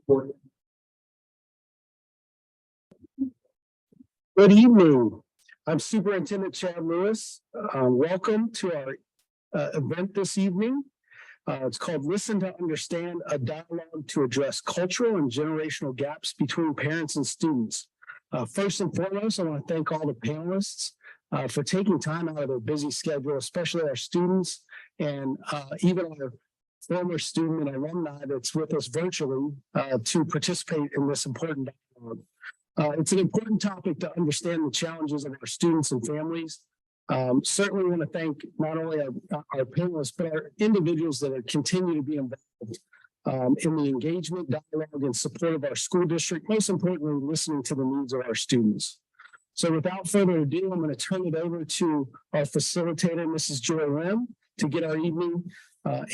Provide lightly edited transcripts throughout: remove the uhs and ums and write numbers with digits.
Good evening. I'm Superintendent Chad Lewis. Welcome to our event this evening. It's called Listen to Understand, a dialogue to address cultural and generational gaps between parents and students. First and foremost, I want to thank all the panelists for taking time out of their busy schedule, especially our students and even our former student and alumni that's with us virtually to participate in this important dialogue. It's an important topic to understand the challenges of our students and families. Certainly want to thank not only our panelists, but our individuals that are continue to be involved in the engagement, dialogue, and support of our school district, most importantly, listening to the needs of our students. So without further ado, I'm going to turn it over to our facilitator, Mrs. Joy Lim, to get our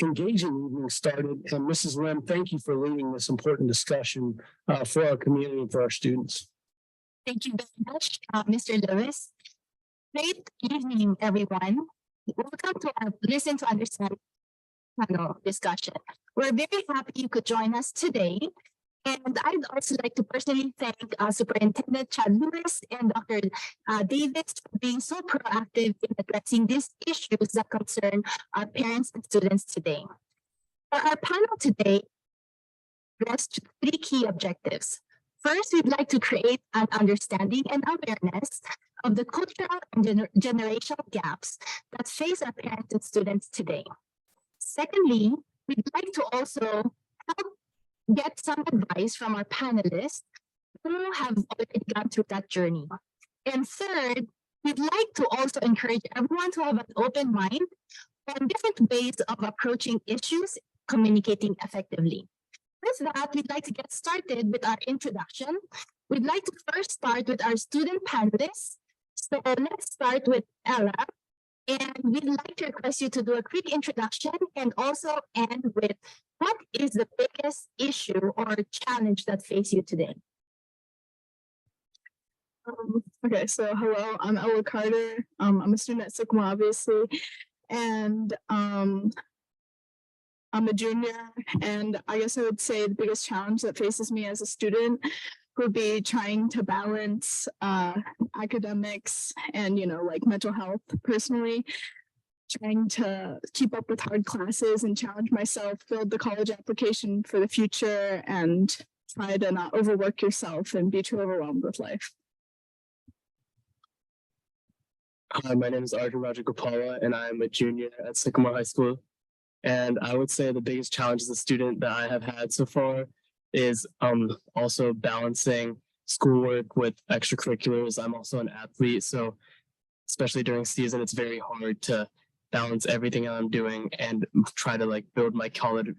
engaging evening started. And Mrs. Lim, thank you for leading this important discussion for our community and for our students. Thank you very much, Mr. Lewis. Great evening, everyone. Welcome to our Listen to Understand panel discussion. We're very happy you could join us today. And I'd also like to personally thank Superintendent Chad Lewis and Dr. Davis for being so proactive in addressing these issues that concern our parents and students today. For our panel today, addressed three key objectives. First, we'd like to create an understanding and awareness of the cultural and generational gaps that face our parents and students today. Secondly, we'd like to also help get some advice from our panelists who have already gone through that journey. And third, we'd like to also encourage everyone to have an open mind on different ways of approaching issues, communicating effectively. With that, we'd like to get started with our introduction. We'd like to first start with our student panelists. So let's start with Ella. And we'd like to request you to do a quick introduction and also end with what is the biggest issue or challenge that faces you today? Okay, so hello, I'm Ella Carter. I'm a student at Sycamore, obviously, and I'm a junior, and I guess I would say the biggest challenge that faces me as a student would be trying to balance academics and, like mental health personally, trying to keep up with hard classes and challenge myself, build the college application for the future, and try to not overwork yourself and be too overwhelmed with life. Hi, my name is Arjun Rajagopala, and I am a junior at Sycamore High School. And I would say the biggest challenge as a student that I have had so far is also balancing schoolwork with extracurriculars. I'm also an athlete, so especially during season, it's very hard to balance everything I'm doing and try to build my college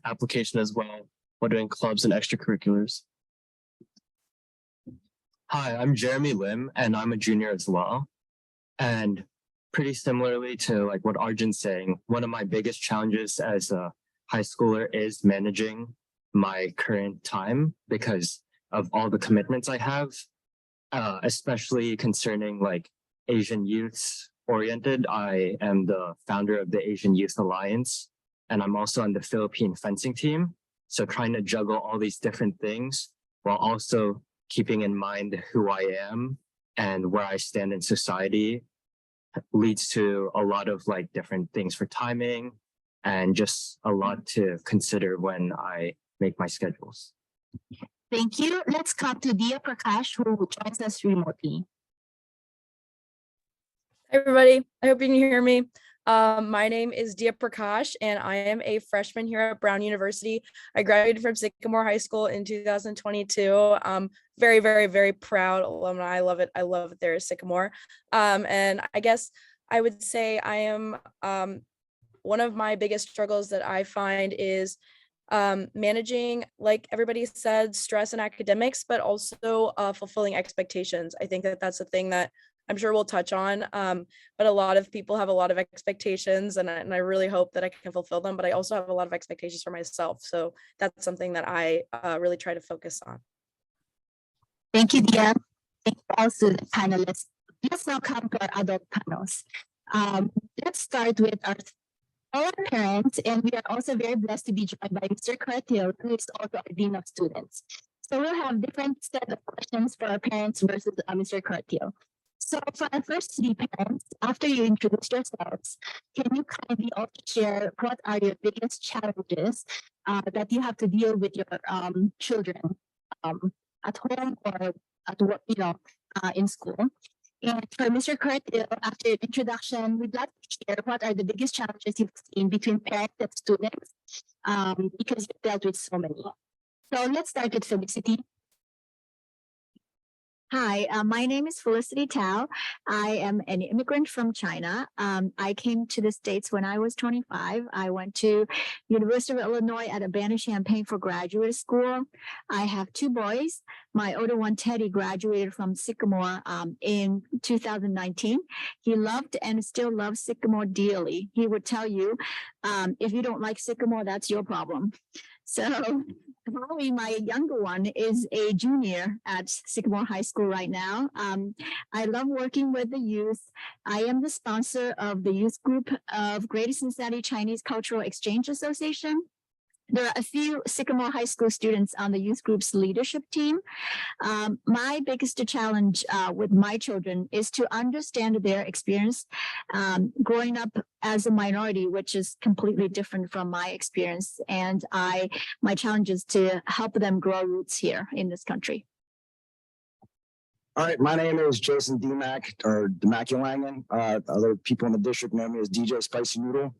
application as well while doing clubs and extracurriculars. Hi, I'm Jeremy Lim, and I'm a junior as well. And pretty similarly to what Arjun's saying, one of my biggest challenges as a high schooler is managing my current time because of all the commitments I have, especially concerning Asian youth oriented. I am the founder of the Asian Youth Alliance, and I'm also on the Philippine fencing team. So trying to juggle all these different things while also keeping in mind who I am and where I stand in society leads to a lot of different things for timing and just a lot to consider when I make my schedules. Thank you. Let's come to Dia Prakash, who joins us remotely. Hi, everybody. I hope you can hear me. My name is Dia Prakash, and I am a freshman here at Brown University. I graduated from Sycamore High School in 2022. Very, very, very proud alumni. I love it. I love it there at Sycamore. And I guess I would say I am one of my biggest struggles that I find is managing, like everybody said, stress and academics, but also fulfilling expectations. I think that that's a thing that I'm sure we'll touch on, but a lot of people have a lot of expectations, and I really hope that I can fulfill them, but I also have a lot of expectations for myself. So that's something that I really try to focus on. Thank you, Dia. Thank you also the panelists. Let's now come to our adult panels. Let's start with our all our parents, and we are also very blessed to be joined by Mr. Cartil, who is also our Dean of Students. So we'll have different set of questions for our parents versus Mr. Cartil. So for our first three parents, after you introduce yourselves, can you kindly also share what are your biggest challenges that you have to deal with your children at home or at work, in school? And for Mr. Cartil, after your introduction, we'd like to share what are the biggest challenges you've seen between parents and students because you've dealt with so many. So let's start with Felicity. Hi, my name is Felicity Tao. I am an immigrant from China. I came to the States when I was 25. I went to University of Illinois at Urbana-Champaign for graduate school. I have two boys. My older one, Teddy, graduated from Sycamore in 2019. He loved and still loves Sycamore dearly. He would tell you, if you don't like Sycamore, that's your problem. So Holly, my younger one, is a junior at Sycamore High School right now. I love working with the youth. I am the sponsor of the youth group of Greater Cincinnati Chinese Cultural Exchange Association. There are a few Sycamore High School students on the youth group's leadership team. My biggest challenge with my children is to understand their experience growing up as a minority, which is completely different from my experience. And my challenge is to help them grow roots here in this country. All right, my name is Jason DeMac or DeMaculangan. Other people in the district know me as DJ Spicy Noodle.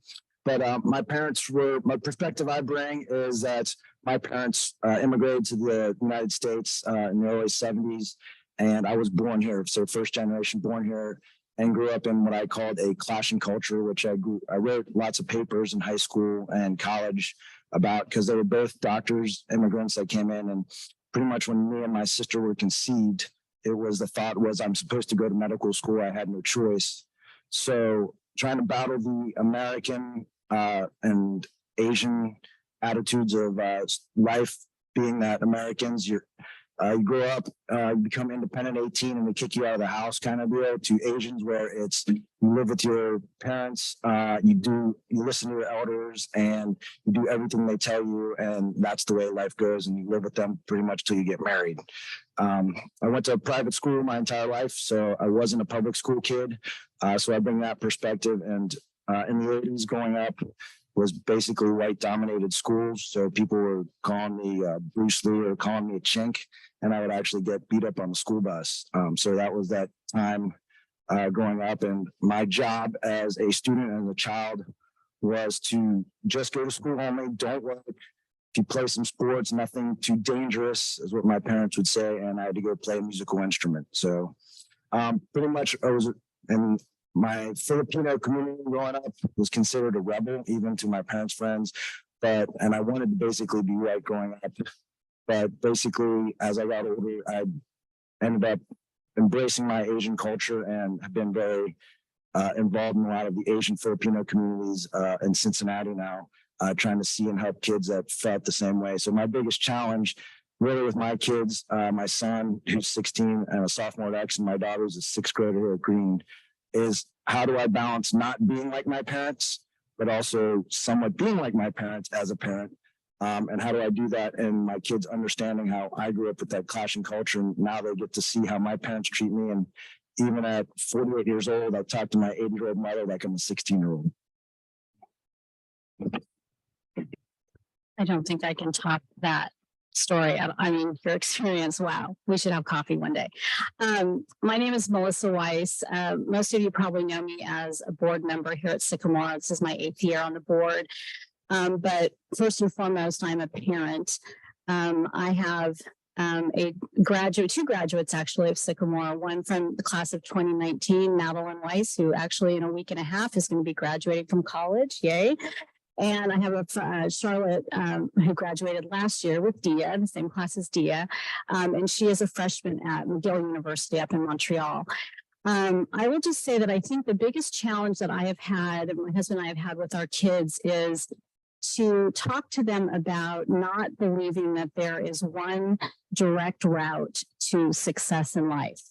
But my perspective I bring is that my parents immigrated to the United States in the early 70s, and I was born here. So first generation born here and grew up in what I called a clashing culture, which I wrote lots of papers in high school and college about, because they were both doctors, immigrants that came in. And pretty much when me and my sister were conceived, the thought was I'm supposed to go to medical school. I had no choice. So trying to battle the American and Asian attitudes of life, being that Americans, you grow up, you become independent at 18 and we kick you out of the house kind of deal, to Asians where it's you live with your parents, you listen to your elders and you do everything they tell you, and that's the way life goes, and you live with them pretty much till you get married. I went to a private school my entire life, so I wasn't a public school kid. So I bring that perspective. And in the 80s, growing up was basically white dominated schools. So people were calling me Bruce Lee or calling me a chink, and I would actually get beat up on the school bus. So that was that time growing up. And my job as a student and a child was to just go to school only, don't work. If you play some sports, nothing too dangerous is what my parents would say. And I had to go play a musical instrument. So pretty much I was in my Filipino community growing up, was considered a rebel, even to my parents' friends. And I wanted to basically be right growing up. But basically, as I got older, I ended up embracing my Asian culture and have been very involved in a lot of the Asian Filipino communities in Cincinnati now, trying to see and help kids that felt the same way. So my biggest challenge really with my kids, my son who's 16 and a sophomore at X, and my daughter who's a sixth grader here at Green, is how do I balance not being like my parents, but also somewhat being like my parents as a parent? And how do I do that? And my kids understanding how I grew up with that clashing culture. And now they get to see how my parents treat me. And even at 48 years old, I talk to my 80-year-old mother like I'm a 16-year-old. I don't think I can top that story. I mean, your experience. Wow. We should have coffee one day. My name is Melissa Weiss. Most of you probably know me as a board member here at Sycamore. This is my 8th year on the board. But first and foremost, I'm a parent. I have two graduates actually of Sycamore, one from the class of 2019, Madeline Weiss, who actually in a week and a half is going to be graduating from college. Yay. And I have a Charlotte who graduated last year with Dia, the same class as Dia. And she is a freshman at McGill University up in Montreal. I will just say that I think the biggest challenge that I have had, and my husband and I have had with our kids, is to talk to them about not believing that there is one direct route to success in life.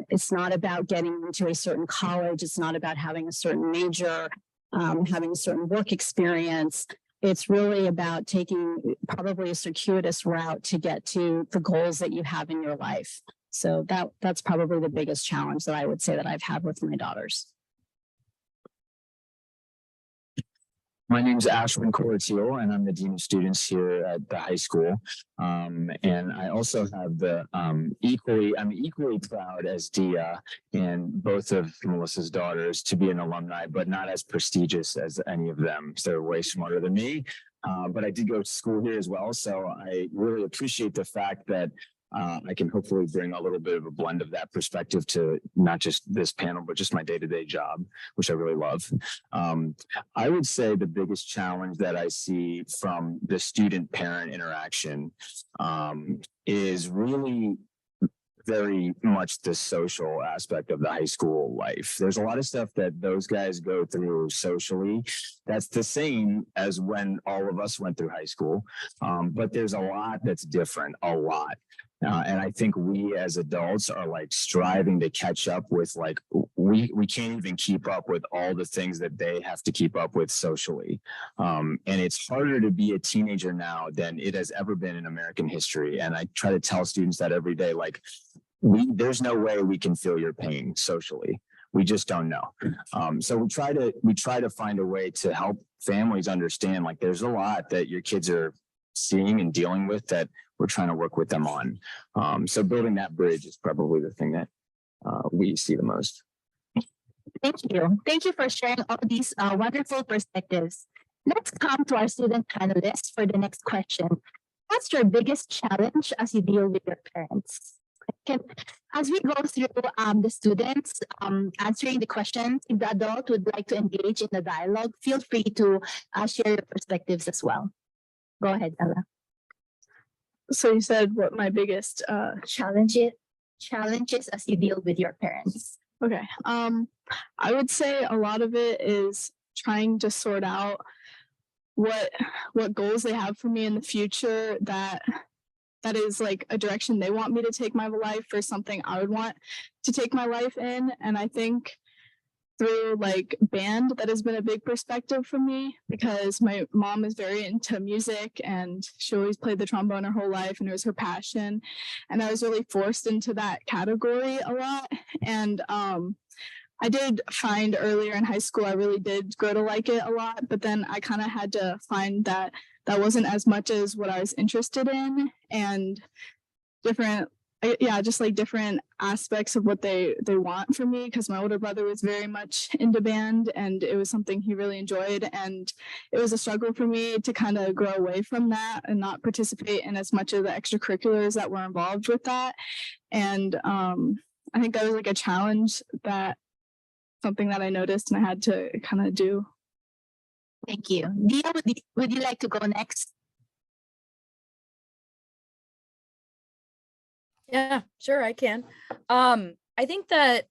It's not about getting into a certain college. It's not about having a certain major. having a certain work experience. It's really about taking probably a circuitous route to get to the goals that you have in your life. So that's probably the biggest challenge that I would say that I've had with my daughters. My name is Ashwin Corteal, and I'm the Dean of Students here at the high school. And I also have the I'm equally proud as Dia and both of Melissa's daughters to be an alumni, but not as prestigious as any of them. So they're way smarter than me. But I did go to school here as well. So I really appreciate the fact that I can hopefully bring a little bit of a blend of that perspective to not just this panel, but just my day-to-day job, which I really love. I would say the biggest challenge that I see from the student-parent interaction is really very much the social aspect of the high school life. There's a lot of stuff that those guys go through socially that's the same as when all of us went through high school. But there's a lot that's different, a lot. And I think we as adults are like striving to catch up with like, we can't even keep up with all the things that they have to keep up with socially. And it's harder to be a teenager now than it has ever been in American history. And I try to tell students that every day, like, there's no way we can feel your pain socially. We just don't know. So we try to find a way to help families understand, like, there's a lot that your kids are seeing and dealing with that we're trying to work with them on. So building that bridge is probably the thing that we see the most. Thank you. Thank you for sharing all these wonderful perspectives. Let's come to our student panelists for the next question. What's your biggest challenge as you deal with your parents? As we go through the students answering the questions, if the adult would like to engage in the dialogue, feel free to share your perspectives as well. Go ahead, Ella. So you said what my biggest Challenges as you deal with your parents. okay. I would say a lot of it is trying to sort out what goals they have for me in the future that is like a direction they want me to take my life or something I would want to take my life in. And I think through like band, that has been a big perspective for me because my mom is very into music and she always played the trombone her whole life and it was her passion. And I was really forced into that category a lot. And I did find earlier in high school, I really did grow to like it a lot, but then I kind of had to find that wasn't as much as what I was interested in and just like different aspects of what they want from me because my older brother was very much into band and it was something he really enjoyed and it was a struggle for me to kind of grow away from that and not participate in as much of the extracurriculars that were involved with that. And I think that was like a challenge, that something that I noticed and I had to kind of do. Thank you. Dia, would you like to go next? Yeah, sure, I can. I think that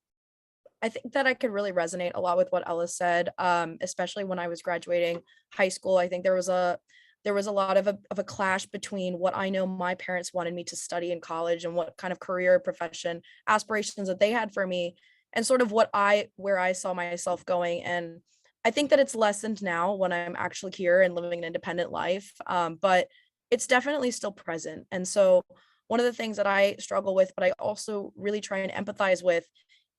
I could really resonate a lot with what Ella said, especially when I was graduating high school. I think there was a lot of a clash between what I know my parents wanted me to study in college and what kind of career, profession, aspirations that they had for me, and sort of where I saw myself going. And I think that it's lessened now when I'm actually here and living an independent life, but it's definitely still present. And so one of the things that I struggle with, but I also really try and empathize with,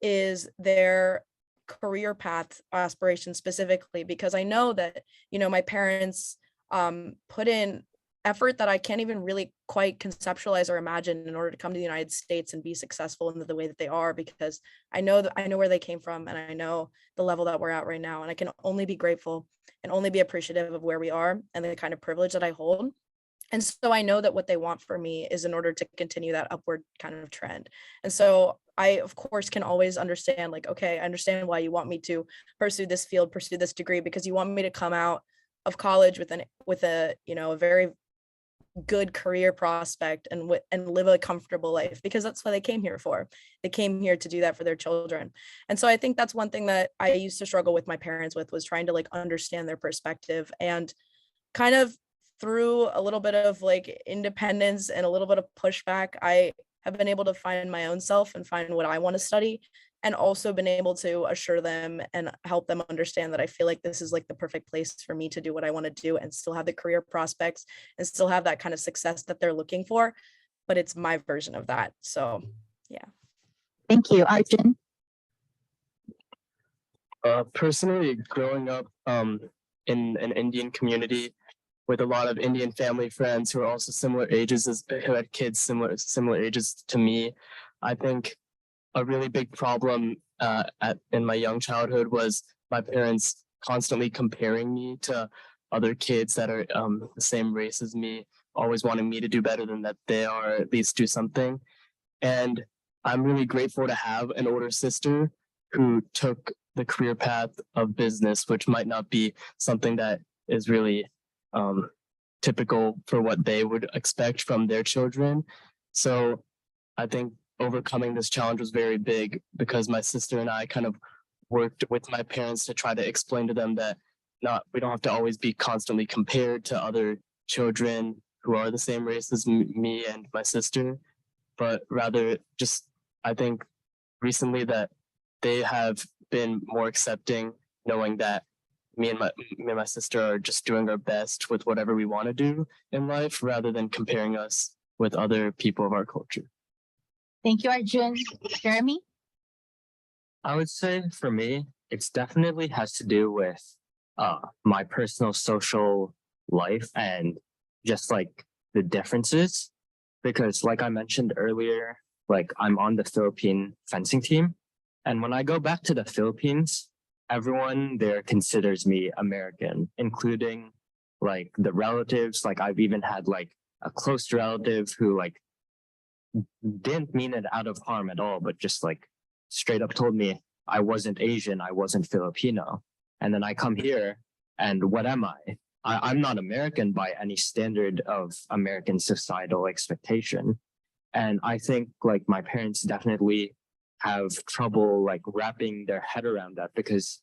is their career path aspirations specifically, because I know that, my parents put in effort that I can't even really quite conceptualize or imagine in order to come to the United States and be successful in the way that they are, because I know where they came from and I know the level that we're at right now. And I can only be grateful and only be appreciative of where we are and the kind of privilege that I hold. And so I know that what they want for me is in order to continue that upward kind of trend. And so I, of course, can always understand, like, okay, I understand why you want me to pursue this field, pursue this degree, because you want me to come out of college with a very good career prospect and live a comfortable life, because that's what they came here for. They came here to do that for their children. And so I think that's one thing that I used to struggle with my parents with, was trying to like understand their perspective. And kind of through a little bit of like independence and a little bit of pushback, I have been able to find my own self and find what I want to study. and also been able to assure them and help them understand that I feel like this is like the perfect place for me to do what I want to do and still have the career prospects and still have that kind of success that they're looking for. But it's my version of that. So yeah. Thank you, Arjun. Personally, growing up in an Indian community with a lot of Indian family friends who are also similar ages as who had kids similar ages to me, I think a really big problem in my young childhood was my parents constantly comparing me to other kids that are the same race as me, always wanting me to do better than that they are, at least do something. And I'm really grateful to have an older sister who took the career path of business, which might not be something that is really typical for what they would expect from their children. So I think overcoming this challenge was very big because my sister and I kind of worked with my parents to try to explain to them that we don't have to always be constantly compared to other children who are the same race as me and my sister, but rather just I think recently that they have been more accepting, knowing that me and my sister are just doing our best with whatever we want to do in life, rather than comparing us with other people of our culture. Thank you, Arjun. Jeremy? I would say for me, it's definitely has to do with my personal social life and just like the differences. Because like I mentioned earlier, like I'm on the Philippine fencing team. And when I go back to the Philippines, everyone there considers me American, including like the relatives. Like I've even had like a close relative who like didn't mean it out of harm at all, but just like straight up told me I wasn't Asian, I wasn't Filipino. And then I come here and what am I? I'm not American by any standard of American societal expectation. And I think like my parents definitely have trouble like wrapping their head around that because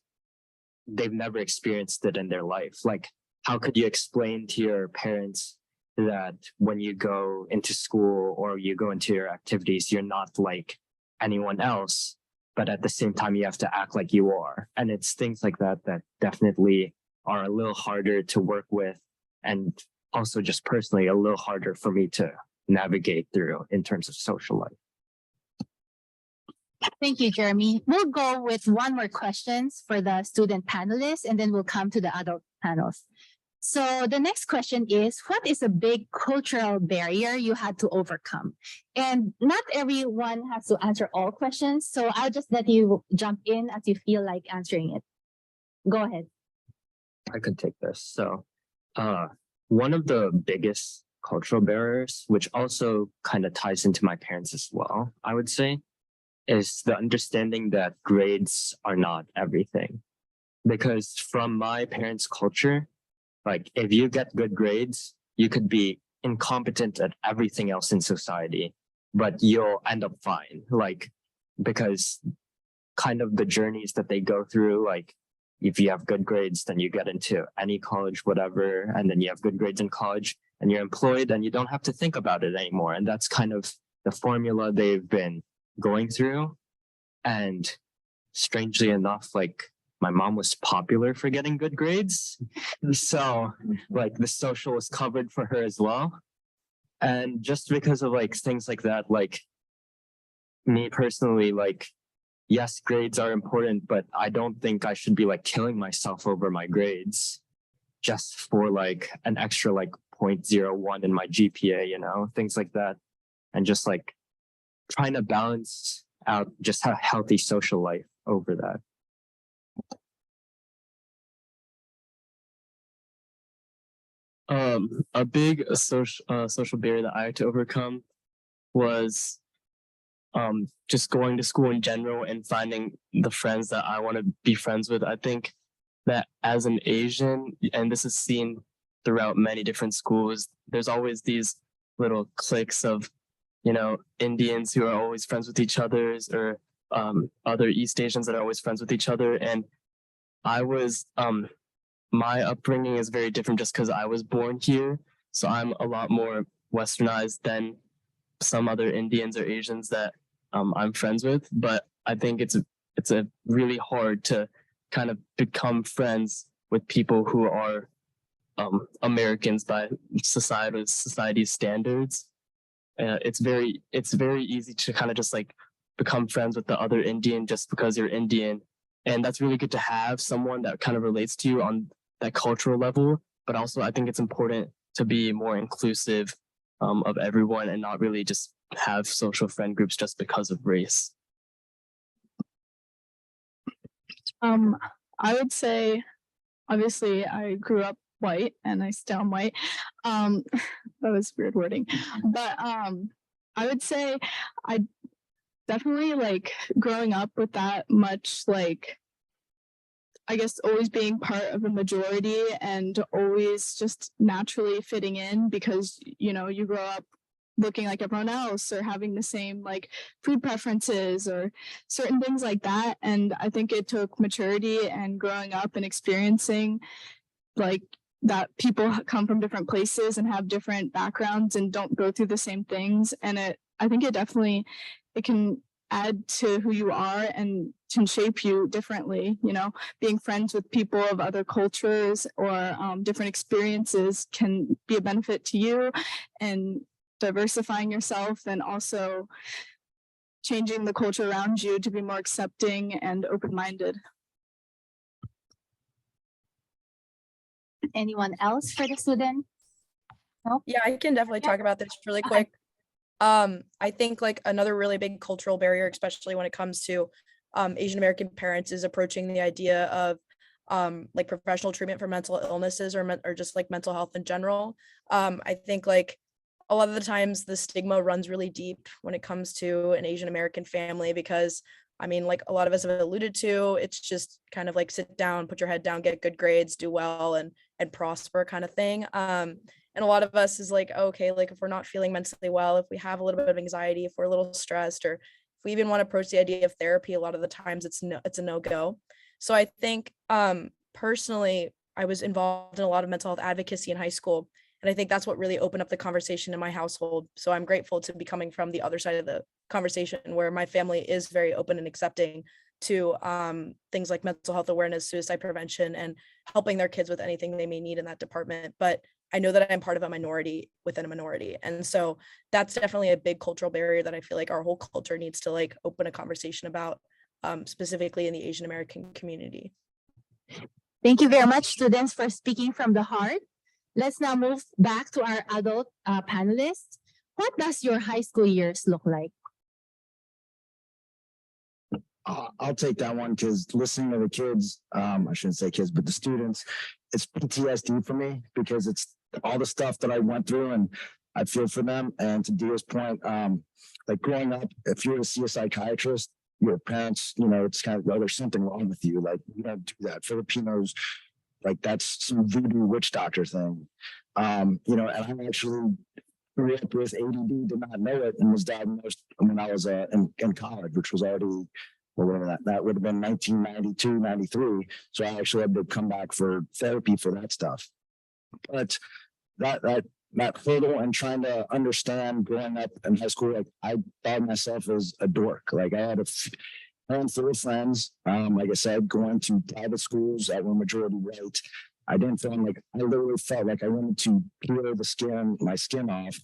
they've never experienced it in their life. Like, how could you explain to your parents that when you go into school or you go into your activities, you're not like anyone else, but at the same time, you have to act like you are. And it's things like that that definitely are a little harder to work with. And also just personally, a little harder for me to navigate through in terms of social life. Thank you, Jeremy. We'll go with one more questions for the student panelists, and then we'll come to the adult panels. So the next question is, what is a big cultural barrier you had to overcome? And not everyone has to answer all questions, so I'll just let you jump in as you feel like answering it. Go ahead. I could take this. So one of the biggest cultural barriers, which also kind of ties into my parents as well, I would say, is the understanding that grades are not everything. Because from my parents' culture, like if you get good grades, you could be incompetent at everything else in society, but you'll end up fine. Like, because kind of the journeys that they go through, like if you have good grades, then you get into any college, whatever, and then you have good grades in college and you're employed and you don't have to think about it anymore. And that's kind of the formula they've been going through. And strangely enough, like my mom was popular for getting good grades. So like the social was covered for her as well. And just because of like things like that, like me personally, like, yes, grades are important, but I don't think I should be like killing myself over my grades just for like an extra like 0.01 in my GPA, you know, things like that. And just like trying to balance out just a healthy social life over that. A big social barrier that I had to overcome was just going to school in general and finding the friends that I want to be friends with. I think that as an Asian, and this is seen throughout many different schools, there's always these little cliques of, you know, Indians who are always friends with each other, or other East Asians that are always friends with each other. And I was, my upbringing is very different just because I was born here. So I'm a lot more westernized than some other Indians or Asians that I'm friends with. But I think it's a really hard to kind of become friends with people who are Americans by society's standards. It's very easy to kind of just like become friends with the other Indian just because you're Indian. And that's really good to have someone that kind of relates to you on that cultural level. But also I think it's important to be more inclusive of everyone and not really just have social friend groups just because of race. I would say, obviously, I grew up white and I still am white. That was weird wording, but I would say I definitely like growing up with that much like, I guess, always being part of a majority and always just naturally fitting in because, you know, you grow up looking like everyone else or having the same like food preferences or certain things like that. And I think it took maturity and growing up and experiencing like that people come from different places and have different backgrounds and don't go through the same things. And I think it can add to who you are and can shape you differently. You know, being friends with people of other cultures or different experiences can be a benefit to you, and diversifying yourself and also changing the culture around you to be more accepting and open-minded. Anyone else for the student? Yeah, I can definitely Yeah. talk about this really Okay. quick. I think like another really big cultural barrier, especially when it comes to Asian American parents, is approaching the idea of like professional treatment for mental illnesses or just like mental health in general. I think like a lot of the times the stigma runs really deep when it comes to an Asian American family because I mean, like a lot of us have alluded to, it's just kind of like sit down, put your head down, get good grades, do well, and prosper kind of thing. And a lot of us is like, okay, like if we're not feeling mentally well, if we have a little bit of anxiety, if we're a little stressed, or if we even want to approach the idea of therapy, a lot of the times it's a no-go. So I think personally, I was involved in a lot of mental health advocacy in high school. And I think that's what really opened up the conversation in my household. So I'm grateful to be coming from the other side of the conversation where my family is very open and accepting to things like mental health awareness, suicide prevention, and helping their kids with anything they may need in that department. But I know that I'm part of a minority within a minority. And so that's definitely a big cultural barrier that I feel like our whole culture needs to like open a conversation about, specifically in the Asian American community. Thank you very much, students, for speaking from the heart. Let's now move back to our adult panelists. What does your high school years look like? I'll take that one because listening to the kids, I shouldn't say kids, but the students, it's PTSD for me because it's all the stuff that I went through and I feel for them. And to Dia's point, like growing up, if you were to see a psychiatrist, your parents, you know, it's kind of, well, there's something wrong with you. Like, you don't do that. Filipinos, like that's some voodoo witch doctor thing. You know, and I actually grew up with ADD, did not know it, and was diagnosed when I was in college, which was already, or whatever that would have been 1992, 93. So I actually had to come back for therapy for that stuff. But that hurdle and trying to understand growing up in high school, like I thought myself as a dork. Like I had a handful of friends, like I said, going to private schools that were majority white. I didn't feel like, I literally felt like I wanted to peel my skin off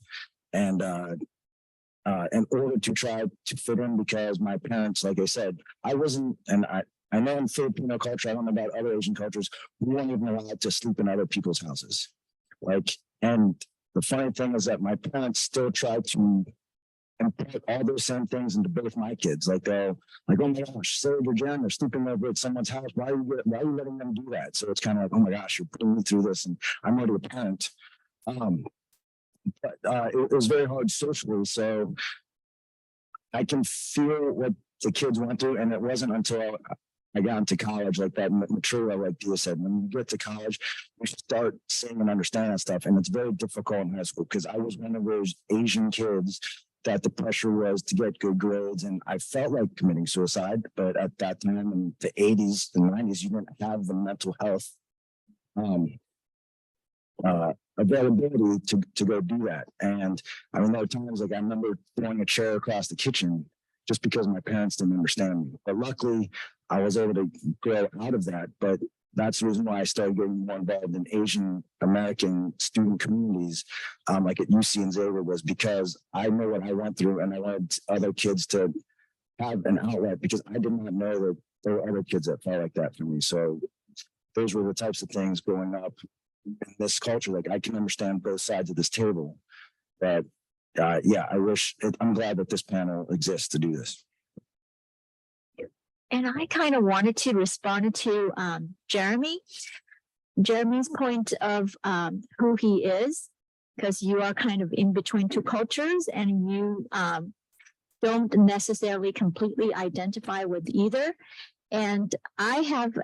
and in order to try to fit in because my parents, like I said, I wasn't, and I know in Filipino culture, I don't know about other Asian cultures, we weren't even allowed to sleep in other people's houses. Like, and the funny thing is that my parents still try to impart all those same things into both my kids. Like they'll like, oh my gosh, Sarah or Jen, they're sleeping over at someone's house. Why are you letting them do that? So it's kind of like, oh my gosh, you're putting me through this, and I'm already a parent. But it was very hard socially. So I can feel what the kids went through, and it wasn't until I got into college, like that material, like Dia said, when you get to college, you start seeing and understanding stuff. And it's very difficult in high school because I was one of those Asian kids that the pressure was to get good grades. And I felt like committing suicide, but at that time in the 80s and 90s, you didn't have the mental health availability to go do that. And I mean, there were times like I remember throwing a chair across the kitchen just because my parents didn't understand me. But luckily, I was able to grow out of that. But that's the reason why I started getting more involved in Asian American student communities, like at UC and Xavier, was because I know what I went through, and I wanted other kids to have an outlet, because I did not know that there were other kids that felt like that for me. So those were the types of things growing up in this culture. Like, I can understand both sides of this table, but yeah, I'm glad that this panel exists to do this. And I kind of wanted to respond to Jeremy's point of who he is, because you are kind of in between two cultures, and you don't necessarily completely identify with either. And I have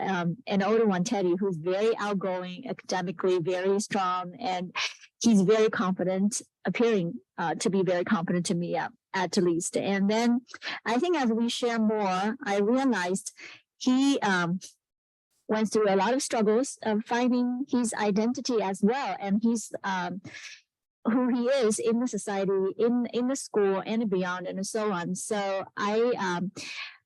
an older one, Teddy, who's very outgoing, academically very strong, and he's very confident, appearing to be very confident to me at least. And then I think as we share more, I realized he went through a lot of struggles of finding his identity as well. And he's who he is in the society, in the school and beyond, and so on. So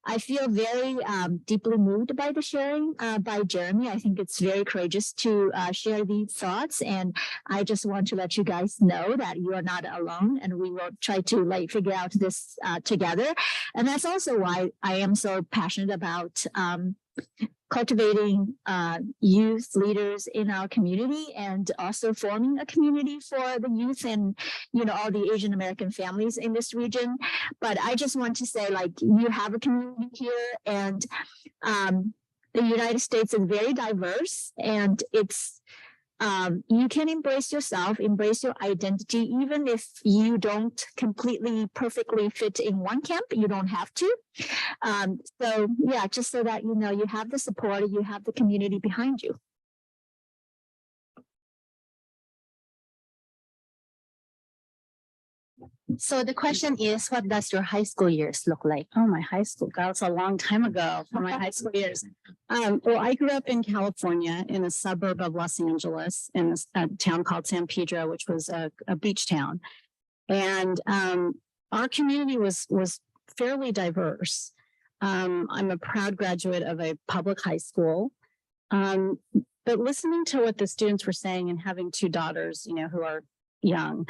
I feel very deeply moved by the sharing by Jeremy. I think it's very courageous to share these thoughts. And I just want to let you guys know that you are not alone, and we will try to figure out this together. And that's also why I am so passionate about cultivating youth leaders in our community, and also forming a community for the youth and all the Asian American families in this region. But I just want to say, you have a community here, and the United States is very diverse, and it's you can embrace yourself, embrace your identity, even if you don't completely perfectly fit in one camp. You don't have to. So yeah, just so that you have the support, you have the community behind you. So the question is, what does your high school years look like? Oh, my high school. That was a long time ago for my high school years. Well, I grew up in California, in a suburb of Los Angeles, in a town called San Pedro, which was a beach town. And our community was fairly diverse. I'm a proud graduate of a public high school. But listening to what the students were saying, and having two daughters, who are young,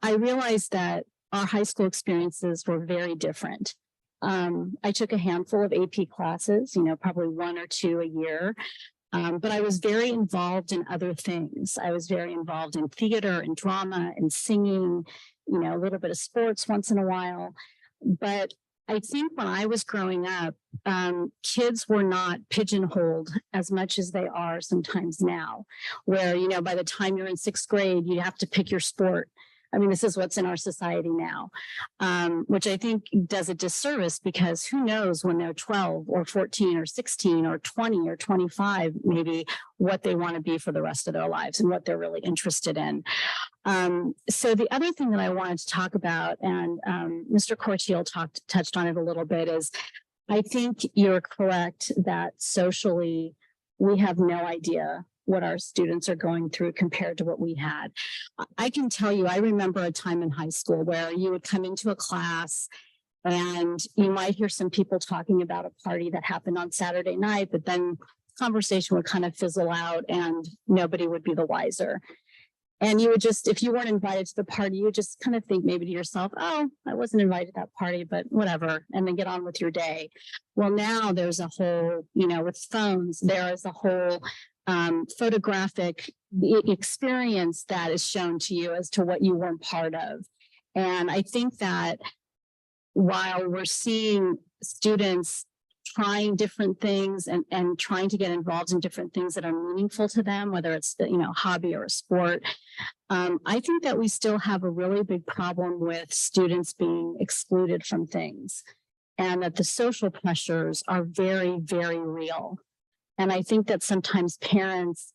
I realized that our high school experiences were very different. I took a handful of AP classes, probably one or two a year. But I was very involved in other things. I was very involved in theater and drama and singing, a little bit of sports once in a while. But I think when I was growing up, kids were not pigeonholed as much as they are sometimes now, where, by the time you're in sixth grade, you have to pick your sport. I mean, this is what's in our society now, which I think does a disservice, because who knows when they're 12 or 14 or 16 or 20 or 25, maybe what they want to be for the rest of their lives and what they're really interested in. So the other thing that I wanted to talk about, and Mr. Cortiel touched on it a little bit, is I think you're correct that socially we have no idea what our students are going through compared to what we had. I can tell you, I remember a time in high school where you would come into a class and you might hear some people talking about a party that happened on Saturday night, but then conversation would kind of fizzle out and nobody would be the wiser. And you would just, if you weren't invited to the party, you would just kind of think maybe to yourself, oh, I wasn't invited to that party, but whatever, and then get on with your day. Well, now there's a whole, with phones, there is a whole photographic experience that is shown to you as to what you weren't part of. And I think that while we're seeing students trying different things and trying to get involved in different things that are meaningful to them, whether it's a hobby or a sport, I think that we still have a really big problem with students being excluded from things, and that the social pressures are very, very real. And I think that sometimes parents,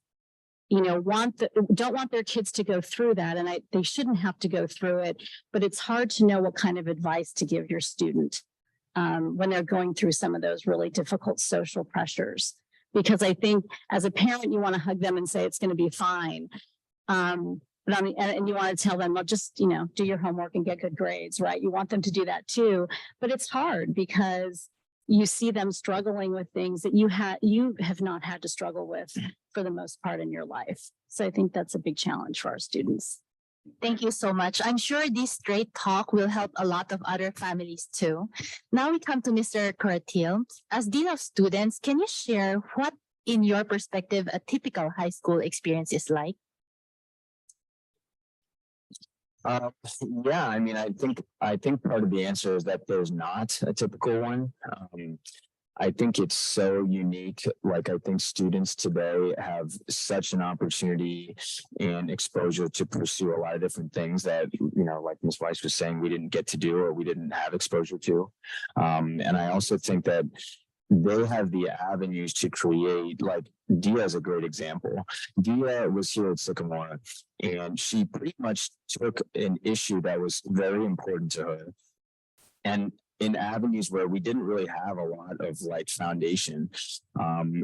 don't want their kids to go through that, and they shouldn't have to go through it. But it's hard to know what kind of advice to give your student when they're going through some of those really difficult social pressures. Because I think as a parent, you want to hug them and say it's going to be fine. But and you want to tell them, well, just, do your homework and get good grades, right? You want them to do that too, but it's hard because you see them struggling with things that you have not had to struggle with for the most part in your life. So I think that's a big challenge for our students. Thank you so much. I'm sure this straight talk will help a lot of other families too. Now we come to Mr. Coratil. As Dean of Students, can you share what, in your perspective, a typical high school experience is like? Yeah, I mean, I think part of the answer is that there's not a typical one. I think it's so unique. Like, I think students today have such an opportunity and exposure to pursue a lot of different things that, like Ms. Weiss was saying, we didn't get to do or we didn't have exposure to. And I also think that they have the avenues to create, like Dia is a great example. Dia was here at Sycamore and she pretty much took an issue that was very important to her and in avenues where we didn't really have a lot of like foundation.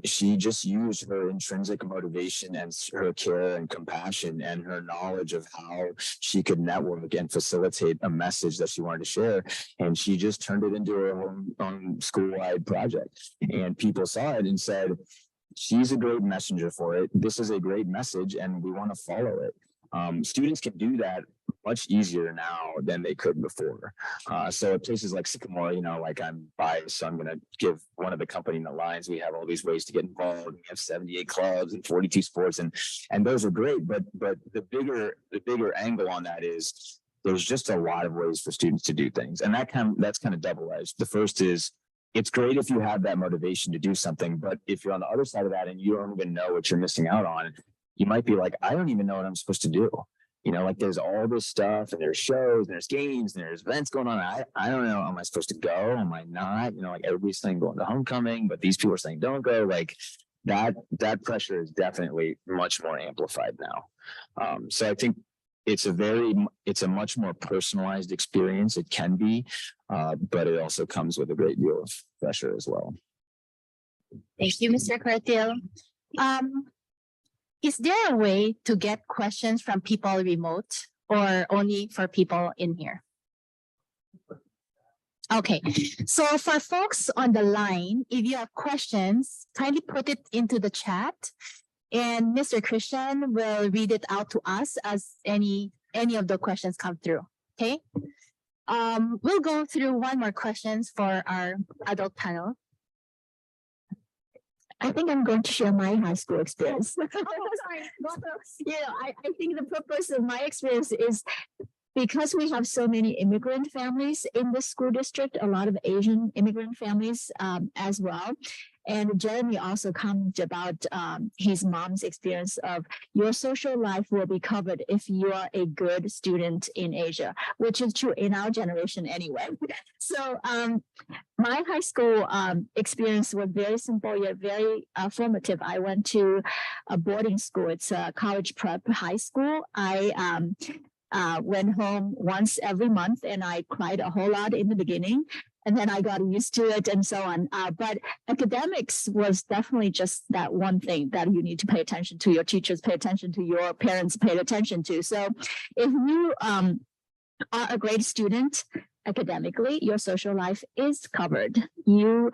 She just used her intrinsic motivation and her care and compassion and her knowledge of how she could network and facilitate a message that she wanted to share. And she just turned it into her own school-wide project. And people saw it and said, she's a great messenger for it. This is a great message and we want to follow it. Students can do that much easier now than they could before. So at places like Sycamore, like I'm biased, so I'm going to give one of the company in the lines. We have all these ways to get involved. We have 78 clubs and 42 sports, and those are great. But the bigger angle on that is there's just a lot of ways for students to do things, and that's kind of double-edged. The first is, it's great if you have that motivation to do something, but if you're on the other side of that and you don't even know what you're missing out on, you might be like, I don't even know what I'm supposed to do. Like there's all this stuff and there's shows and there's games and there's events going on. I don't know. Am I supposed to go? Am I not? Like everybody's saying going to homecoming, but these people are saying don't go. Like that pressure is definitely much more amplified now. So I think it's a much more personalized experience. It can be, but it also comes with a great deal of pressure as well. Thank you, Mr. Coratil. Is there a way to get questions from people remote or only for people in here? Okay, so for folks on the line, if you have questions, kindly put it into the chat and Mr. Christian will read it out to us as any of the questions come through, okay? We'll go through one more questions for our adult panel. I think I'm going to share my high school experience. Oh, sorry. I think the purpose of my experience is because we have so many immigrant families in the school district, a lot of Asian immigrant families as well. And Jeremy also commented about his mom's experience of your social life will be covered if you are a good student in Asia, which is true in our generation anyway. So my high school experience was very simple yet very formative. I went to a boarding school. It's a college prep high school. I went home once every month and I cried a whole lot in the beginning. And then I got used to it and so on. But academics was definitely just that one thing that you need to pay attention to. Your teachers pay attention to, your parents pay attention to. So if you are a great student academically, your social life is covered. You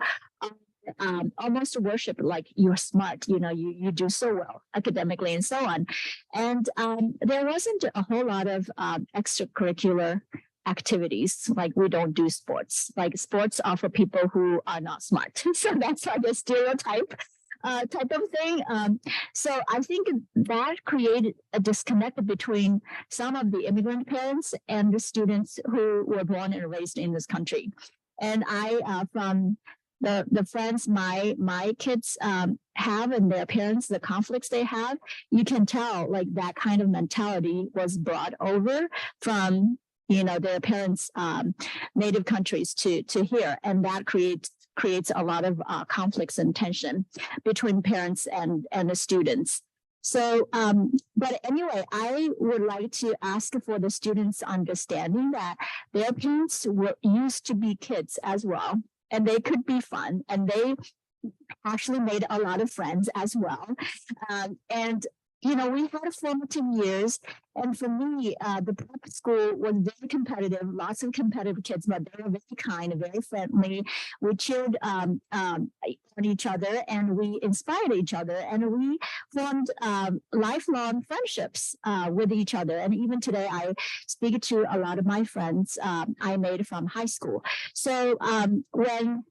almost worship like you're smart, you do so well academically and so on. And there wasn't a whole lot of extracurricular activities. Like we don't do sports. Like sports are for people who are not smart. So that's like a stereotype type of thing. So I think that created a disconnect between some of the immigrant parents and the students who were born and raised in this country. And I, from the friends my kids have and their parents, the conflicts they have, you can tell like that kind of mentality was brought over from their parents' native countries to here, and that creates a lot of conflicts and tension between parents and the students. So, but anyway, I would like to ask for the students' understanding that their parents used to be kids as well, and they could be fun, and they actually made a lot of friends as well, and we had a formative years, and for me, the prep school was very competitive, lots of competitive kids, but they were very kind, very friendly. We cheered on each other, and we inspired each other, and we formed lifelong friendships with each other. And even today, I speak to a lot of my friends I made from high school. So when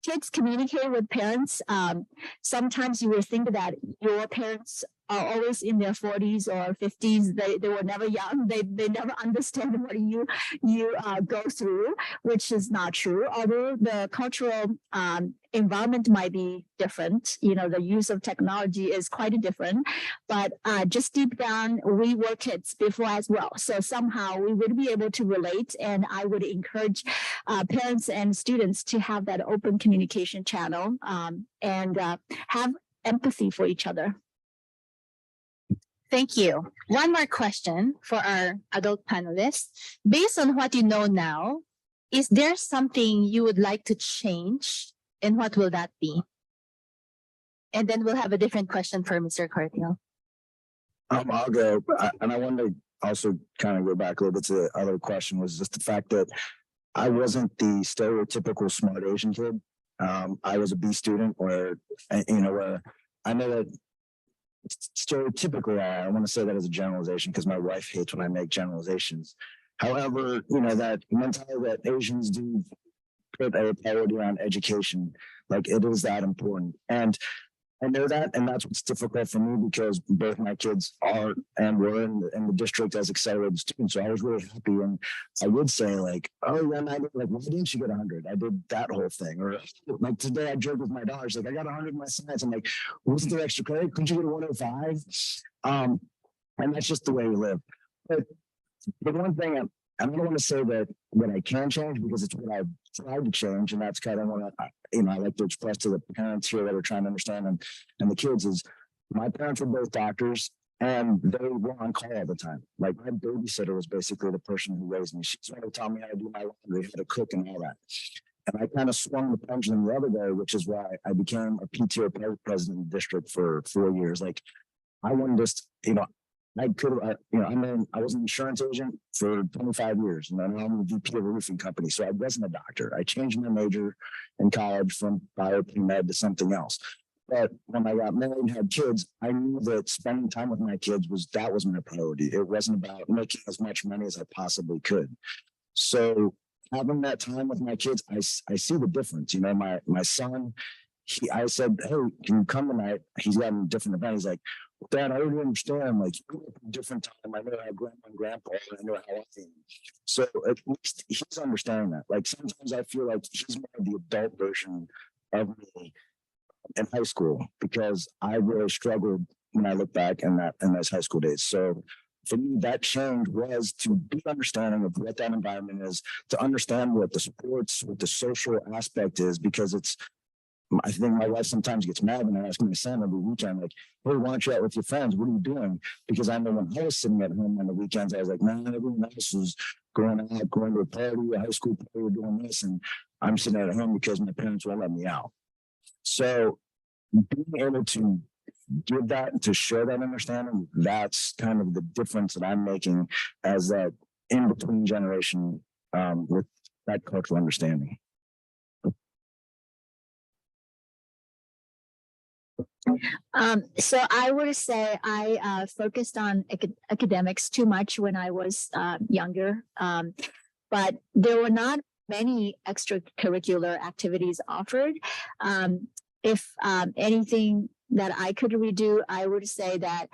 kids communicate with parents, sometimes you will think that your parents are always in their 40s or 50s. They were never young. They never understand what you go through, which is not true. Although the cultural environment might be different, the use of technology is quite different, but just deep down, we were kids before as well. So somehow we would be able to relate, and I would encourage parents and students to have that open communication channel and have empathy for each other. Thank you. One more question for our adult panelists. Based on what you know now, is there something you would like to change, and what will that be? And then we'll have a different question for Mr. Cordial. I'll go, and I wanted to also kind of go back a little bit to the other question, was just the fact that I wasn't the stereotypical smart Asian kid. I was a B student where I know that stereotypically, I want to say that as a generalization because my wife hates when I make generalizations. However, that mentality that Asians do put a priority on education, like it is that important. And I know that, and that's what's difficult for me because both my kids are and were in the district as accelerated students. So I was really happy, and I would say like, oh yeah, why didn't you get 100? I did that whole thing. Or like today, I joked with my daughter, she's like, I got 100 in my science. I'm like, wasn't there extra credit? Couldn't you get a 105? And that's just the way we live. But the one thing I don't want to say that what I can change because it's what I've tried to change, and that's kind of what I like to express to the parents here that are trying to understand and the kids is my parents were both doctors and they were on call all the time. Like my babysitter was basically the person who raised me. She's going to tell me how to do my laundry, how to cook, and all that. And I kind of swung the pendulum the other way, which is why I became a PTO president of the district for 4 years. Like I wanted to, I could have, I was an insurance agent for 25 years, and then I'm a VP of a roofing company. So I wasn't a doctor. I changed my major in college from bio pre-med to something else. But when I got married and had kids, I knew that spending time with my kids was my priority. It wasn't about making as much money as I possibly could. So having that time with my kids, I see the difference. My son, I said, hey, can you come tonight? He's got a different event. He's like, Dad, I already understand. Like, you grew up in a different time. I know how grandma and grandpa, and I know how I am. So at least he's understanding that. Like, sometimes I feel like he's more of the adult version of me in high school because I really struggled when I look back in those high school days. So for me, that change was to be understanding of what that environment is, to understand what the sports, what the social aspect is, because I think my wife sometimes gets mad when I ask my son every weekend, like, hey, why aren't you out with your friends? What are you doing? Because I know when I was sitting at home on the weekends, I was like, man, everyone else is going out, going to a party, a high school party, we're doing this. And I'm sitting at home because my parents won't let me out. So being able to give that and to share that understanding, that's kind of the difference that I'm making as that in-between generation with that cultural understanding. So I would say I focused on academics too much when I was younger, but there were not many extracurricular activities offered. If anything that I could redo, I would say that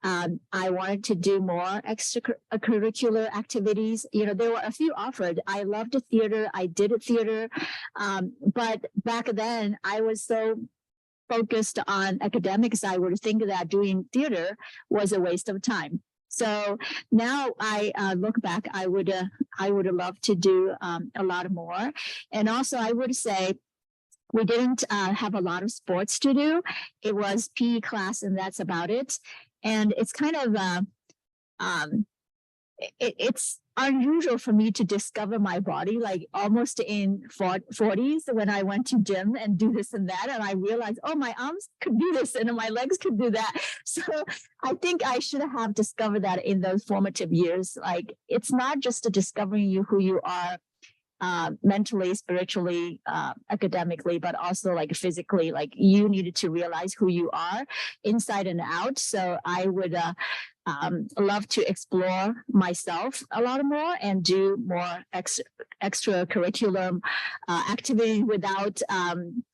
I wanted to do more extracurricular activities. There were a few offered. I loved the theater. I did a theater. But back then I was so focused on academics, I would think that doing theater was a waste of time. So now I look back, I would love to do a lot more. And also I would say we didn't have a lot of sports to do. It was PE class and that's about it. And it's kind of, it's unusual for me to discover my body, like almost in 40s when I went to gym and do this and that. And I realized, oh, my arms could do this and my legs could do that. So I think I should have discovered that in those formative years. Like, it's not just a discovering you who you are mentally, spiritually, academically, but also like physically. Like, you needed to realize who you are inside and out. So I would love to explore myself a lot more and do more extracurricular activity without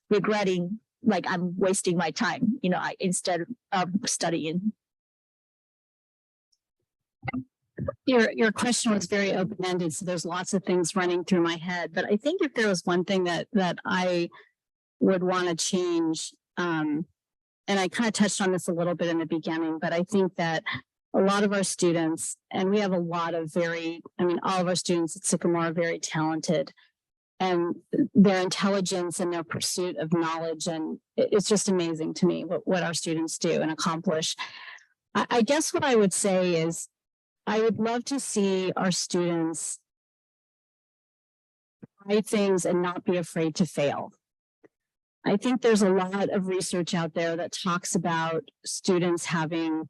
regretting like I'm wasting my time, instead of studying. Your question was very open-ended, so there's lots of things running through my head. But I think if there was one thing that I would want to change, and I kind of touched on this a little bit in the beginning, but I think that a lot of our students, and we have a lot of all of our students at Sycamore are very talented, and their intelligence and their pursuit of knowledge, and it's just amazing to me what our students do and accomplish. I guess what I would say is, I would love to see our students try things and not be afraid to fail. I think there's a lot of research out there that talks about students having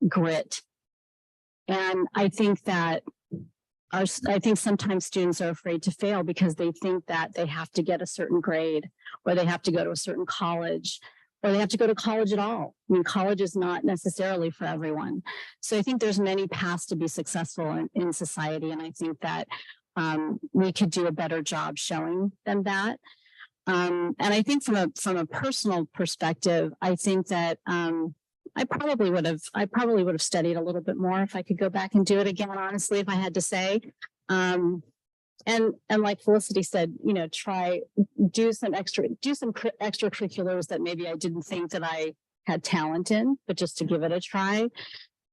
grit. And I think that I think sometimes students are afraid to fail because they think that they have to get a certain grade, or they have to go to a certain college, or they have to go to college at all. I mean, college is not necessarily for everyone. So I think there's many paths to be successful in society. And I think that we could do a better job showing them that. And I think from a personal perspective, I think that I probably would have studied a little bit more if I could go back and do it again, honestly, if I had to say. And like Felicity said, do some extracurriculars that maybe I didn't think that I had talent in, but just to give it a try.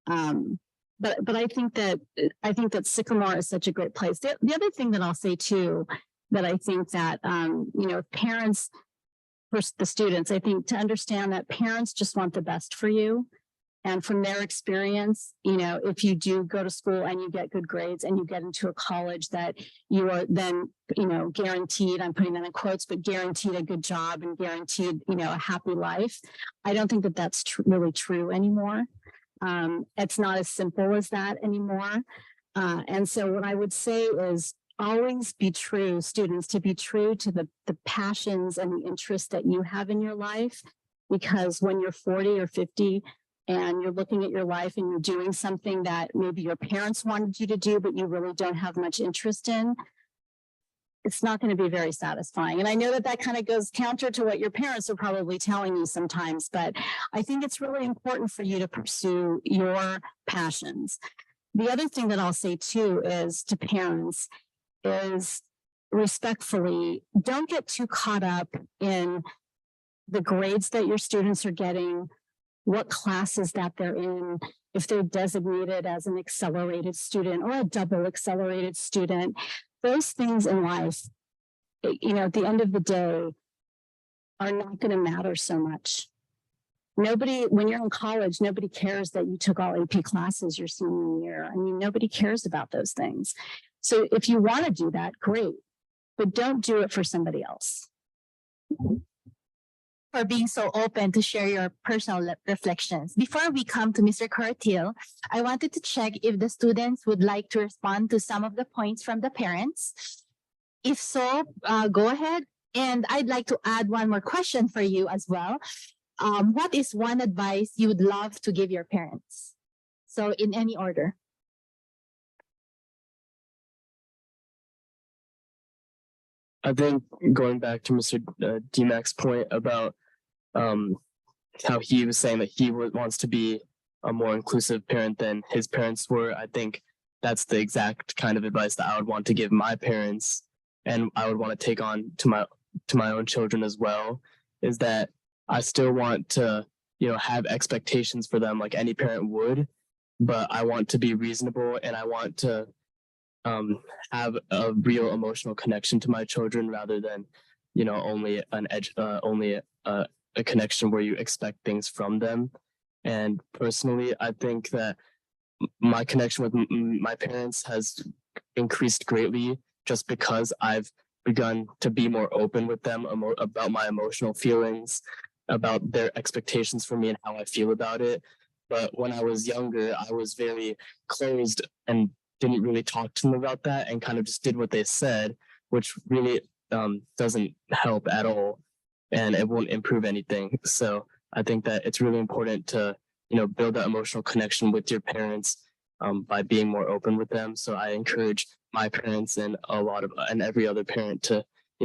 But I think that Sycamore is such a great place. The other thing that I'll say too, that I think that parents, for the students, I think to understand that parents just want the best for you. And from their experience, if you do go to school and you get good grades and you get into a college that you are then, guaranteed, I'm putting that in quotes, but guaranteed a good job and guaranteed, a happy life. I don't think that that's really true anymore. It's not as simple as that anymore. And so what I would say is always be true, students, to be true to the passions and the interests that you have in your life, because when you're 40 or 50, and you're looking at your life and you're doing something that maybe your parents wanted you to do, but you really don't have much interest in, it's not going to be very satisfying. And I know that kind of goes counter to what your parents are probably telling you sometimes, but I think it's really important for you to pursue your passions. The other thing that I'll say too is to parents is respectfully, don't get too caught up in the grades that your students are getting, what classes that they're in, if they're designated as an accelerated student or a double accelerated student. Those things in life, at the end of the day, are not going to matter so much. When you're in college, nobody cares that you took all AP classes your senior year. I mean, nobody cares about those things. So if you want to do that, great, but don't do it for somebody else. For being so open to share your personal reflections. Before we come to Mr. Curtil, I wanted to check if the students would like to respond to some of the points from the parents. If so, go ahead. And I'd like to add one more question for you as well. What is one advice you would love to give your parents? So in any order. I think going back to Mr. DMAC's point about how he was saying that he wants to be a more inclusive parent than his parents were, I think that's the exact kind of advice that I would want to give my parents, and I would want to take on to my own children as well, is that I still want to, have expectations for them like any parent would, but I want to be reasonable, and I want to have a real emotional connection to my children rather than, only a connection where you expect things from them. And personally, I think that my connection with my parents has increased greatly just because I've begun to be more open with them about my emotional feelings, about their expectations for me and how I feel about it. But when I was younger, I was very closed and didn't really talk to them about that and kind of just did what they said, which really doesn't help at all, and it won't improve anything. So I think that it's really important to, build that emotional connection with your parents by being more open with them. So I encourage my parents and and every other parent to,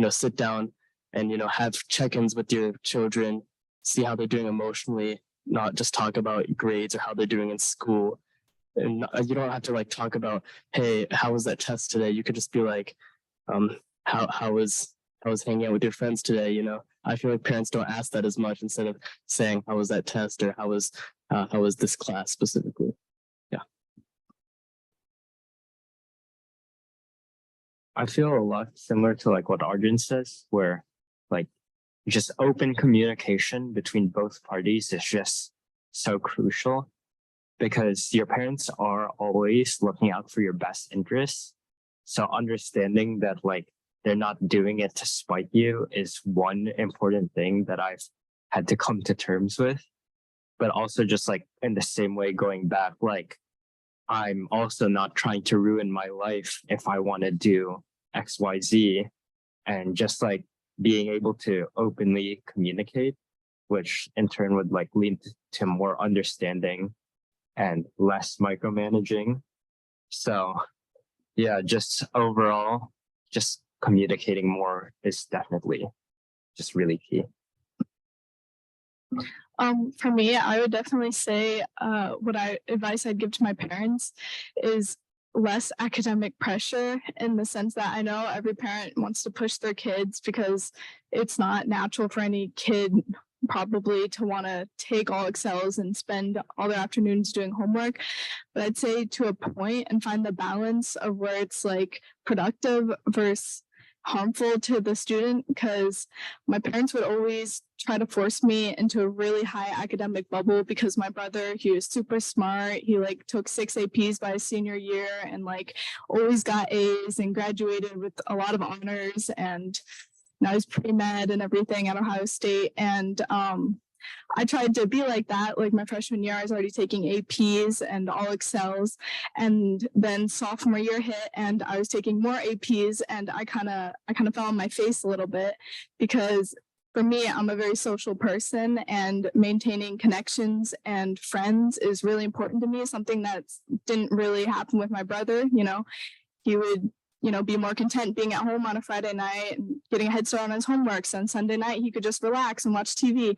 sit down and, have check-ins with your children, see how they're doing emotionally, not just talk about grades or how they're doing in school. And you don't have to like talk about, hey, how was that test today? You could just be like, how was hanging out with your friends today? I feel like parents don't ask that as much instead of saying, how was that test, or how was this class specifically? Yeah. I feel a lot similar to like what Arjun says, where like just open communication between both parties is just so crucial, because your parents are always looking out for your best interests. So understanding that like they're not doing it to spite you is one important thing that I've had to come to terms with. But also just like in the same way, going back, like I'm also not trying to ruin my life if I want to do XYZ, and just like being able to openly communicate, which in turn would like lead to more understanding and less micromanaging. So yeah, just overall, just communicating more is definitely just really key. For me, I would definitely say advice I'd give to my parents is less academic pressure, in the sense that I know every parent wants to push their kids because it's not natural for any kid probably to want to take all Excels and spend all their afternoons doing homework. But I'd say to a point, and find the balance of where it's like productive versus harmful to the student, because my parents would always try to force me into a really high academic bubble, because my brother, he was super smart. He like took 6 APs by his senior year and like always got A's and graduated with a lot of honors, and now he's pre-med and everything at Ohio State. And I tried to be like that. Like my freshman year, I was already taking APs and all Excels. And then sophomore year hit and I was taking more APs, and I kind of fell on my face a little bit, because for me, I'm a very social person, and maintaining connections and friends is really important to me. Something that didn't really happen with my brother. He would be more content being at home on a Friday night and getting a head start on his homeworks. And Sunday night, he could just relax and watch TV,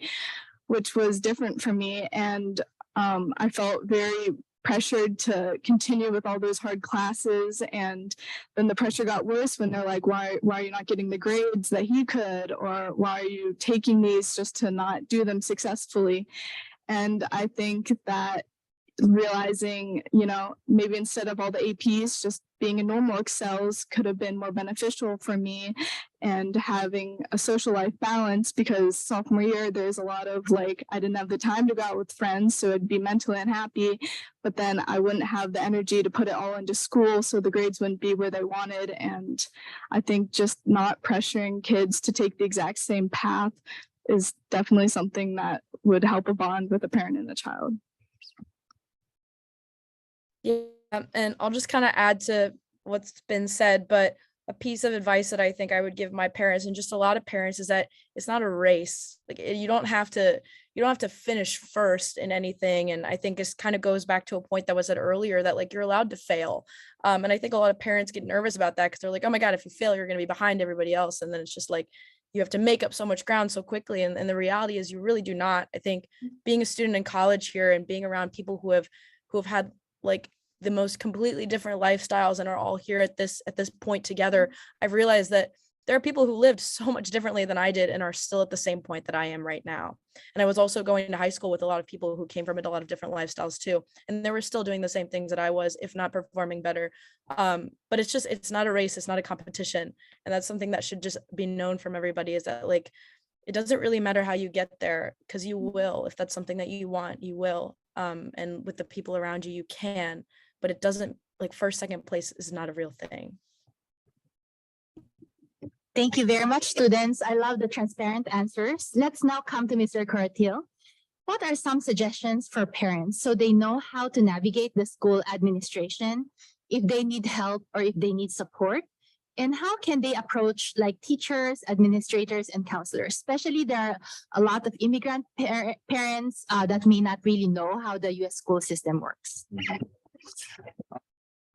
which was different for me. And I felt very pressured to continue with all those hard classes. And then the pressure got worse when they're like, why are you not getting the grades that he could? Or why are you taking these just to not do them successfully? And I think that realizing, maybe instead of all the APs, just being in normal Excels could have been more beneficial for me, and having a social life balance, because sophomore year, there's a lot of like, I didn't have the time to go out with friends, so I'd be mentally unhappy, but then I wouldn't have the energy to put it all into school, so the grades wouldn't be where they wanted. And I think just not pressuring kids to take the exact same path is definitely something that would help a bond with a parent and a child. Yeah, and I'll just kind of add to what's been said, but a piece of advice that I think I would give my parents, and just a lot of parents, is that it's not a race. Like you don't have to finish first in anything. And I think this kind of goes back to a point that was said earlier, that like you're allowed to fail. And I think a lot of parents get nervous about that, because they're like, oh my God, if you fail, you're going to be behind everybody else. And then it's just like you have to make up so much ground so quickly. And the reality is you really do not. I think being a student in college here and being around people who have had like the most completely different lifestyles and are all here at this point together, I've realized that there are people who lived so much differently than I did and are still at the same point that I am right now. And I was also going to high school with a lot of people who came from a lot of different lifestyles too, and they were still doing the same things that I was, if not performing better. But it's not a race, it's not a competition, and that's something that should just be known from everybody, is that like it doesn't really matter how you get there, because you will. If that's something that you want, you will. And with the people around you, you can. But it doesn't like first, second place is not a real thing. Thank you very much, students. I love the transparent answers. Let's now come to Mr. Cortil. What are some suggestions for parents so they know how to navigate the school administration, if they need help or if they need support? And how can they approach like teachers, administrators, and counselors? Especially there are a lot of immigrant parents that may not really know how the US school system works.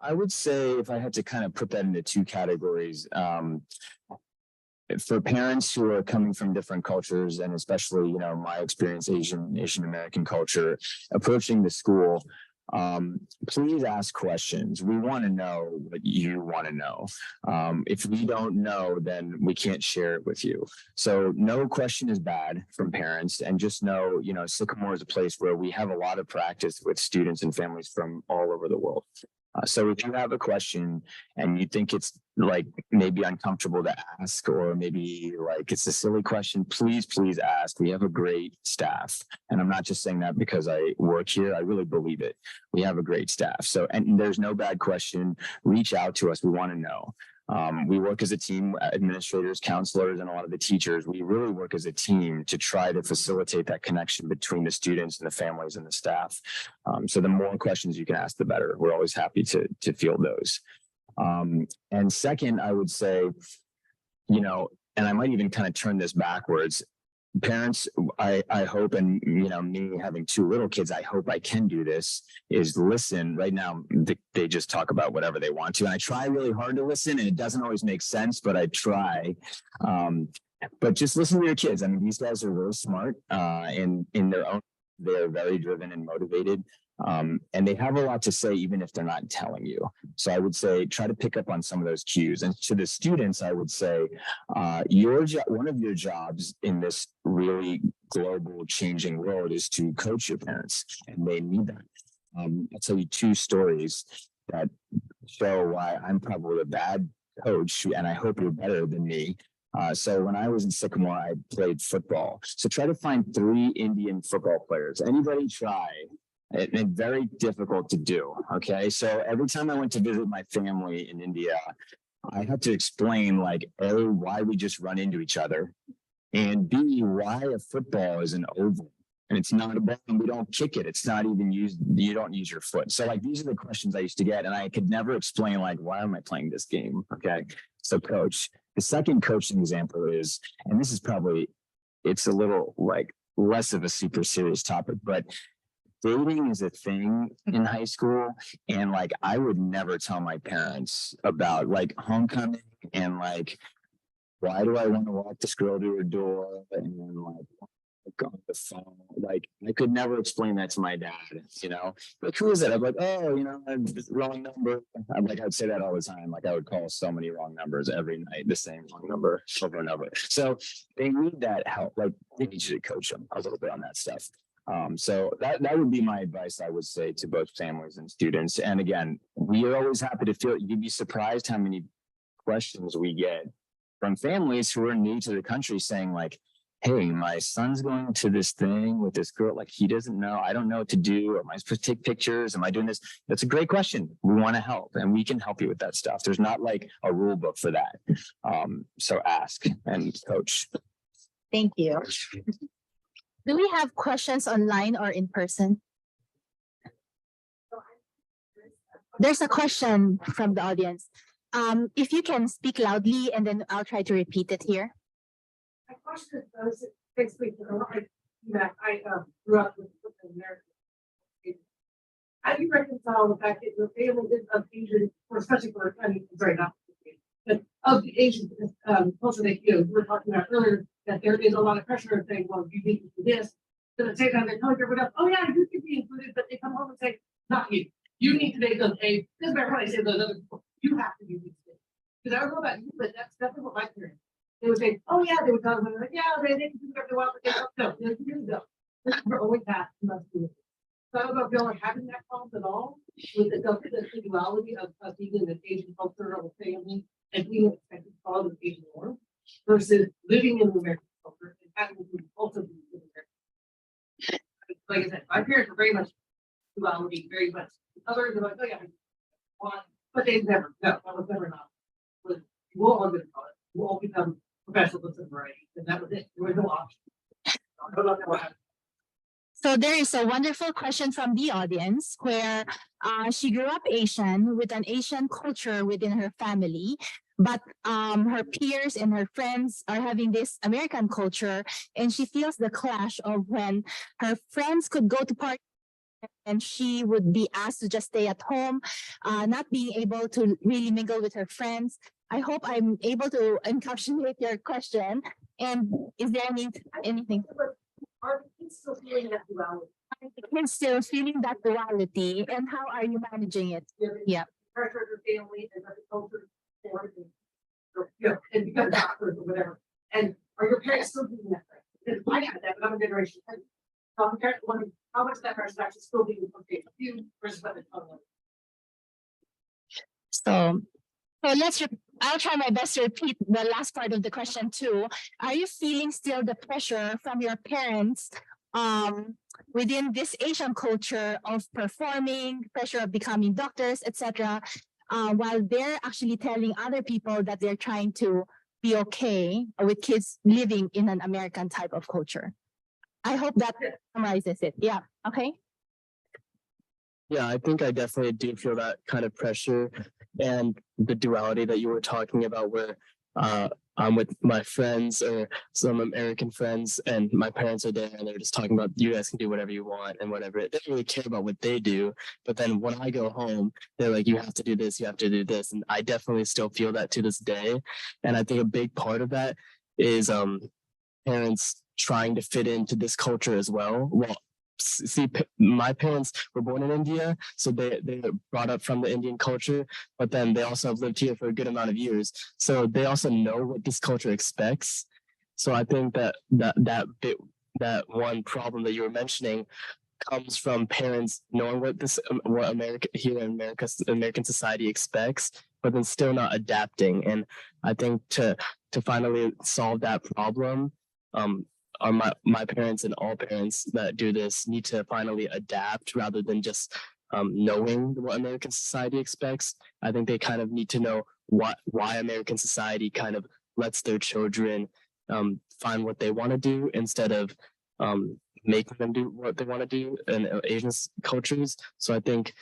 I would say if I had to kind of put that into two categories, for parents who are coming from different cultures, and especially, you know, my experience, Asian American culture, approaching the school, please ask questions. We want to know what you want to know. If we don't know, then we can't share it with you. So no question is bad from parents, and just know, you know, Sycamore is a place where we have a lot of practice with students and families from all over the world. So if you have a question and you think it's like maybe uncomfortable to ask, or maybe like it's a silly question, please ask. We have a great staff. And I'm not just saying that because I work here. I really believe it. We have a great staff. So, and there's no bad question. Reach out to us. We want to know. We work as a team, administrators, counselors, and a lot of the teachers. We really work as a team to try to facilitate that connection between the students and the families and the staff. So the more questions you can ask, the better. We're always happy to field those. And second, I would say, you know, and I might even kind of turn this backwards. Parents, I hope, and you know, me having two little kids, I hope I can do this, is listen. Right now, they just talk about whatever they want to. And I try really hard to listen, and it doesn't always make sense, but I try. But just listen to your kids. I mean, these guys are really smart in their own, they're very driven and motivated. And they have a lot to say, even if they're not telling you. So I would say, try to pick up on some of those cues. And to the students, I would say, one of your jobs in this really global changing world is to coach your parents, and they need that. I'll tell you two stories that show why I'm probably a bad coach, and I hope you're better than me. So when I was in Sycamore, I played football. So try to find 3 Indian football players. Anybody try? It's very difficult to do. Okay. So every time I went to visit my family in India, I had to explain, like, A, why we just run into each other, and B, why a football is an oval and it's not a ball, and we don't kick it. It's not even used. You don't use your foot. So like, these are the questions I used to get, and I could never explain, like, why am I playing this game? Okay. So coach, the second coaching example is, and this is probably, it's a little like less of a super serious topic, but dating is a thing in high school. And like, I would never tell my parents about like homecoming and like, why do I want to walk this girl to her door? And then like, on the phone, like I could never explain that to my dad, you know, like, who is it? I'm like, oh, you know, wrong number. I'm like, I'd say that all the time. Like I would call so many wrong numbers every night, the same wrong number over and over. So they need that help. Like they need you to coach them a little bit on that stuff. So that would be my advice, I would say, to both families and students. And again, we are always happy to feel, you'd be surprised how many questions we get from families who are new to the country saying like, hey, my son's going to this thing with this girl, like he doesn't know, I don't know what to do. Am I supposed to take pictures? Am I doing this? That's a great question. We want to help, and we can help you with that stuff. There's not like a rule book for that. So ask and coach. Thank you. Do we have questions online or in person? There's a question from the audience. If you can speak loudly, and then I'll try to repeat it here. My question is basically, I grew up with American. How do you reconcile the fact that your family is of Asian, or especially for, I mean, sorry, not, but of the Asian culture that you were talking about earlier, that there is a lot of pressure and saying, well, you need to do this. But at the same time, they're telling everyone else, oh yeah, you can be included, but they come home and say, not you. You need to make those A. Doesn't matter what I say to those other people. You have to do these things. Because I don't know about you, but that's definitely what my parents. They would say, oh yeah, they would tell them, like, yeah, they can do whatever they want, but they don't. No, you don't. We're always that. Must do it. So I don't know if y'all are having that problem at all with the duality of being in an Asian culture or family and being expected to follow the Asian norm versus living in the American culture and having to also be in American. Like I said, my parents are very much duality, very much. Others are like, oh yeah, one, but they never, no, that was never not. We'll all get college, we'll all become professionals in variety, and that was it, there was no option. I don't know what happened. So there is a wonderful question from the audience where she grew up Asian with an Asian culture within her family, but her peers and her friends are having this American culture, and she feels the clash of when her friends could go to parties and she would be asked to just stay at home, not being able to really mingle with her friends. I hope I'm able to encapsulate your question. And is there anything? Are the kids still feeling that duality? Are the kids still feeling that duality, and how are you managing it? Yeah. Pressure of your family and the culture or, you know, and become doctors or whatever. And are your parents still doing that? Because I got that, but I'm a generation. How much of that pressure is actually still being portrayed to you versus what they're telling them? So I'll try my best to repeat the last part of the question too. Are you feeling still the pressure from your parents within this Asian culture of performing, pressure of becoming doctors, etc., while they're actually telling other people that they're trying to be okay with kids living in an American type of culture? I hope that summarizes it. Yeah. Okay. Yeah, I think I definitely do feel that kind of pressure and the duality that you were talking about where I'm with my friends or some American friends and my parents are there and they're just talking about you guys can do whatever you want and whatever. They don't really care about what they do. But then when I go home, they're like, you have to do this, you have to do this. And I definitely still feel that to this day. And I think a big part of that is parents trying to fit into this culture as well. Well, see, my parents were born in India, so they were brought up from the Indian culture, but then they also have lived here for a good amount of years, so they also know what this culture expects. So I think that one problem that you were mentioning comes from parents knowing what America here in American society expects, but then still not adapting. And I think to finally solve that problem, are my parents and all parents that do this need to finally adapt rather than just knowing what American society expects. I think they kind of need to know why American society kind of lets their children find what they want to do instead of making them do what they want to do in Asian cultures. So I think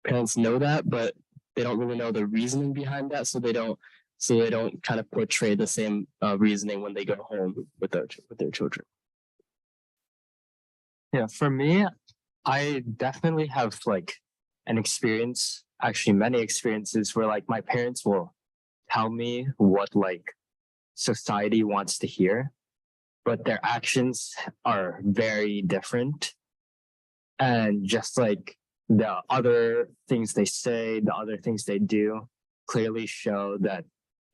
parents know that, but they don't really know the reasoning behind that, so they don't kind of portray the same reasoning when they go home with their children. Yeah, for me, I definitely have like an experience, actually many experiences where like my parents will tell me what like society wants to hear, but their actions are very different. And just like the other things they say, the other things they do clearly show that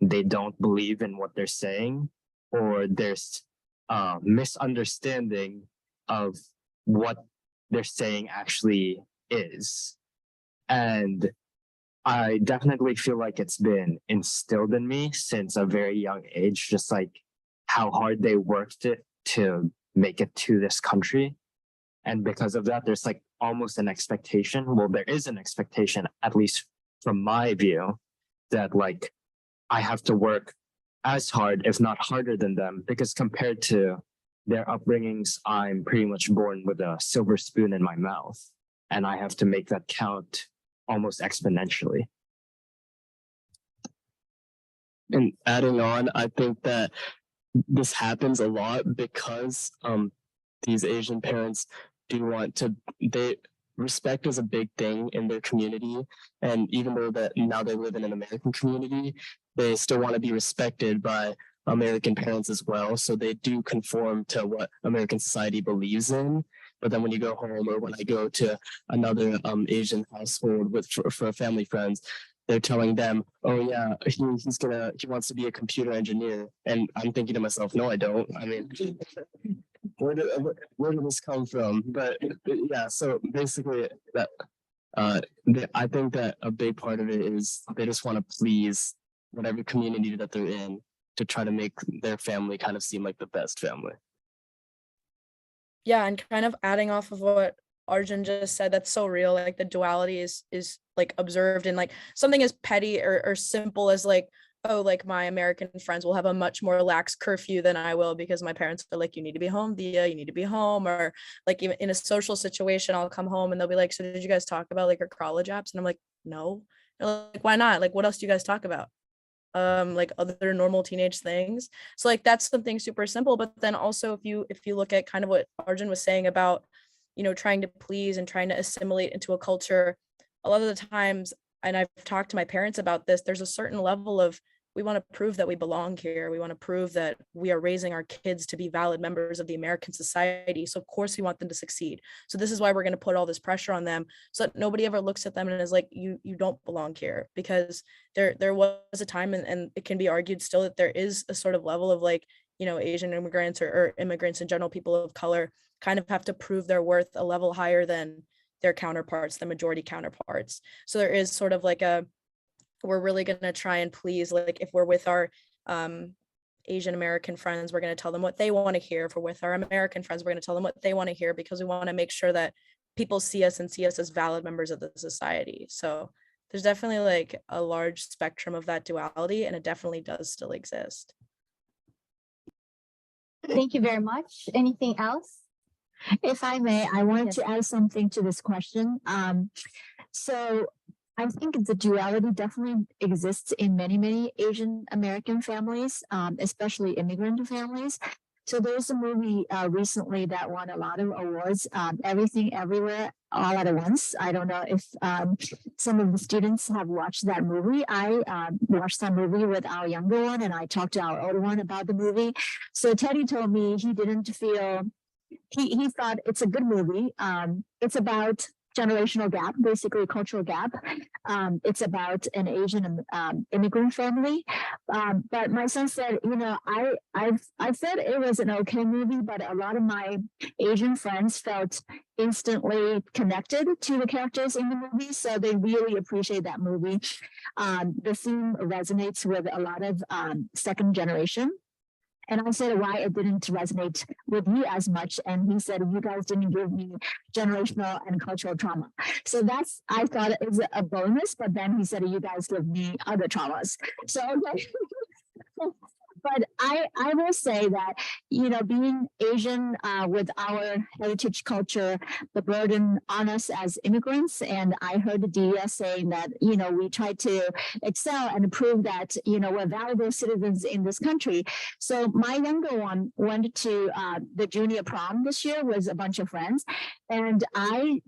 they don't believe in what they're saying, or there's misunderstanding of what they're saying actually is. And I definitely feel like it's been instilled in me since a very young age, just like how hard they worked it to make it to this country. And because of that, there's like almost an expectation. Well, there is an expectation, at least from my view, that like I have to work as hard, if not harder than them, because compared to their upbringings, I'm pretty much born with a silver spoon in my mouth, and I have to make that count almost exponentially. And adding on, I think that this happens a lot because these Asian parents respect is a big thing in their community. And even though that now they live in an American community, they still want to be respected by American parents as well. So they do conform to what American society believes in. But then when you go home, or when I go to another Asian household for family friends, they're telling them, oh yeah, he wants to be a computer engineer. And I'm thinking to myself, no, I don't. I mean, where did this come from? But yeah, so basically that I think that a big part of it is they just want to please whatever community that they're in to try to make their family kind of seem like the best family. Yeah, and kind of adding off of what Arjun just said, that's so real. Like the duality is like observed in like something as petty or simple as like, oh, like my American friends will have a much more lax curfew than I will because my parents are like, you need to be home, Dia, you need to be home. Or like even in a social situation, I'll come home and they'll be like, so did you guys talk about like your college apps? And I'm like, no. They're like, why not? Like, what else do you guys talk about? Like other normal teenage things. So like that's something super simple. But then also if you look at kind of what Arjun was saying about, you know, trying to please and trying to assimilate into a culture, a lot of the times, and I've talked to my parents about this, there's a certain level of we want to prove that we belong here. We want to prove that we are raising our kids to be valid members of the American society. So of course we want them to succeed. So this is why we're going to put all this pressure on them so that nobody ever looks at them and is like, you don't belong here. Because there was a time, and it can be argued still, that there is a sort of level of like, you know, Asian immigrants or immigrants in general, people of color, kind of have to prove their worth a level higher than their counterparts, the majority counterparts. So there is sort of like we're really going to try and please, like if we're with our Asian American friends, we're going to tell them what they want to hear. If we're with our American friends, we're going to tell them what they want to hear, because we want to make sure that people see us and see us as valid members of the society. So there's definitely like a large spectrum of that duality, and it definitely does still exist. Thank you very much. Anything else? If I may, I wanted Yes. to add something to this question. So I think the duality definitely exists in many, many Asian American families, especially immigrant families. So there's a movie recently that won a lot of awards, Everything Everywhere All at Once. I don't know if some of the students have watched that movie. I watched that movie with our younger one, and I talked to our older one about the movie. So Teddy told me he didn't feel, he thought it's a good movie. It's about generational gap, basically cultural gap. It's about an Asian immigrant family. But my son said, you know, I said it was an okay movie, but a lot of my Asian friends felt instantly connected to the characters in the movie, so they really appreciate that movie. The theme resonates with a lot of second generation. And I said why it didn't resonate with you as much. And he said, you guys didn't give me generational and cultural trauma. So that's, I thought it was a bonus, but then he said, you guys give me other traumas. So, okay. But I will say that, you know, being Asian with our heritage culture, the burden on us as immigrants. And I heard Dia saying that, you know, we try to excel and prove that, you know, we're valuable citizens in this country. So my younger one went to the junior prom this year with a bunch of friends. And I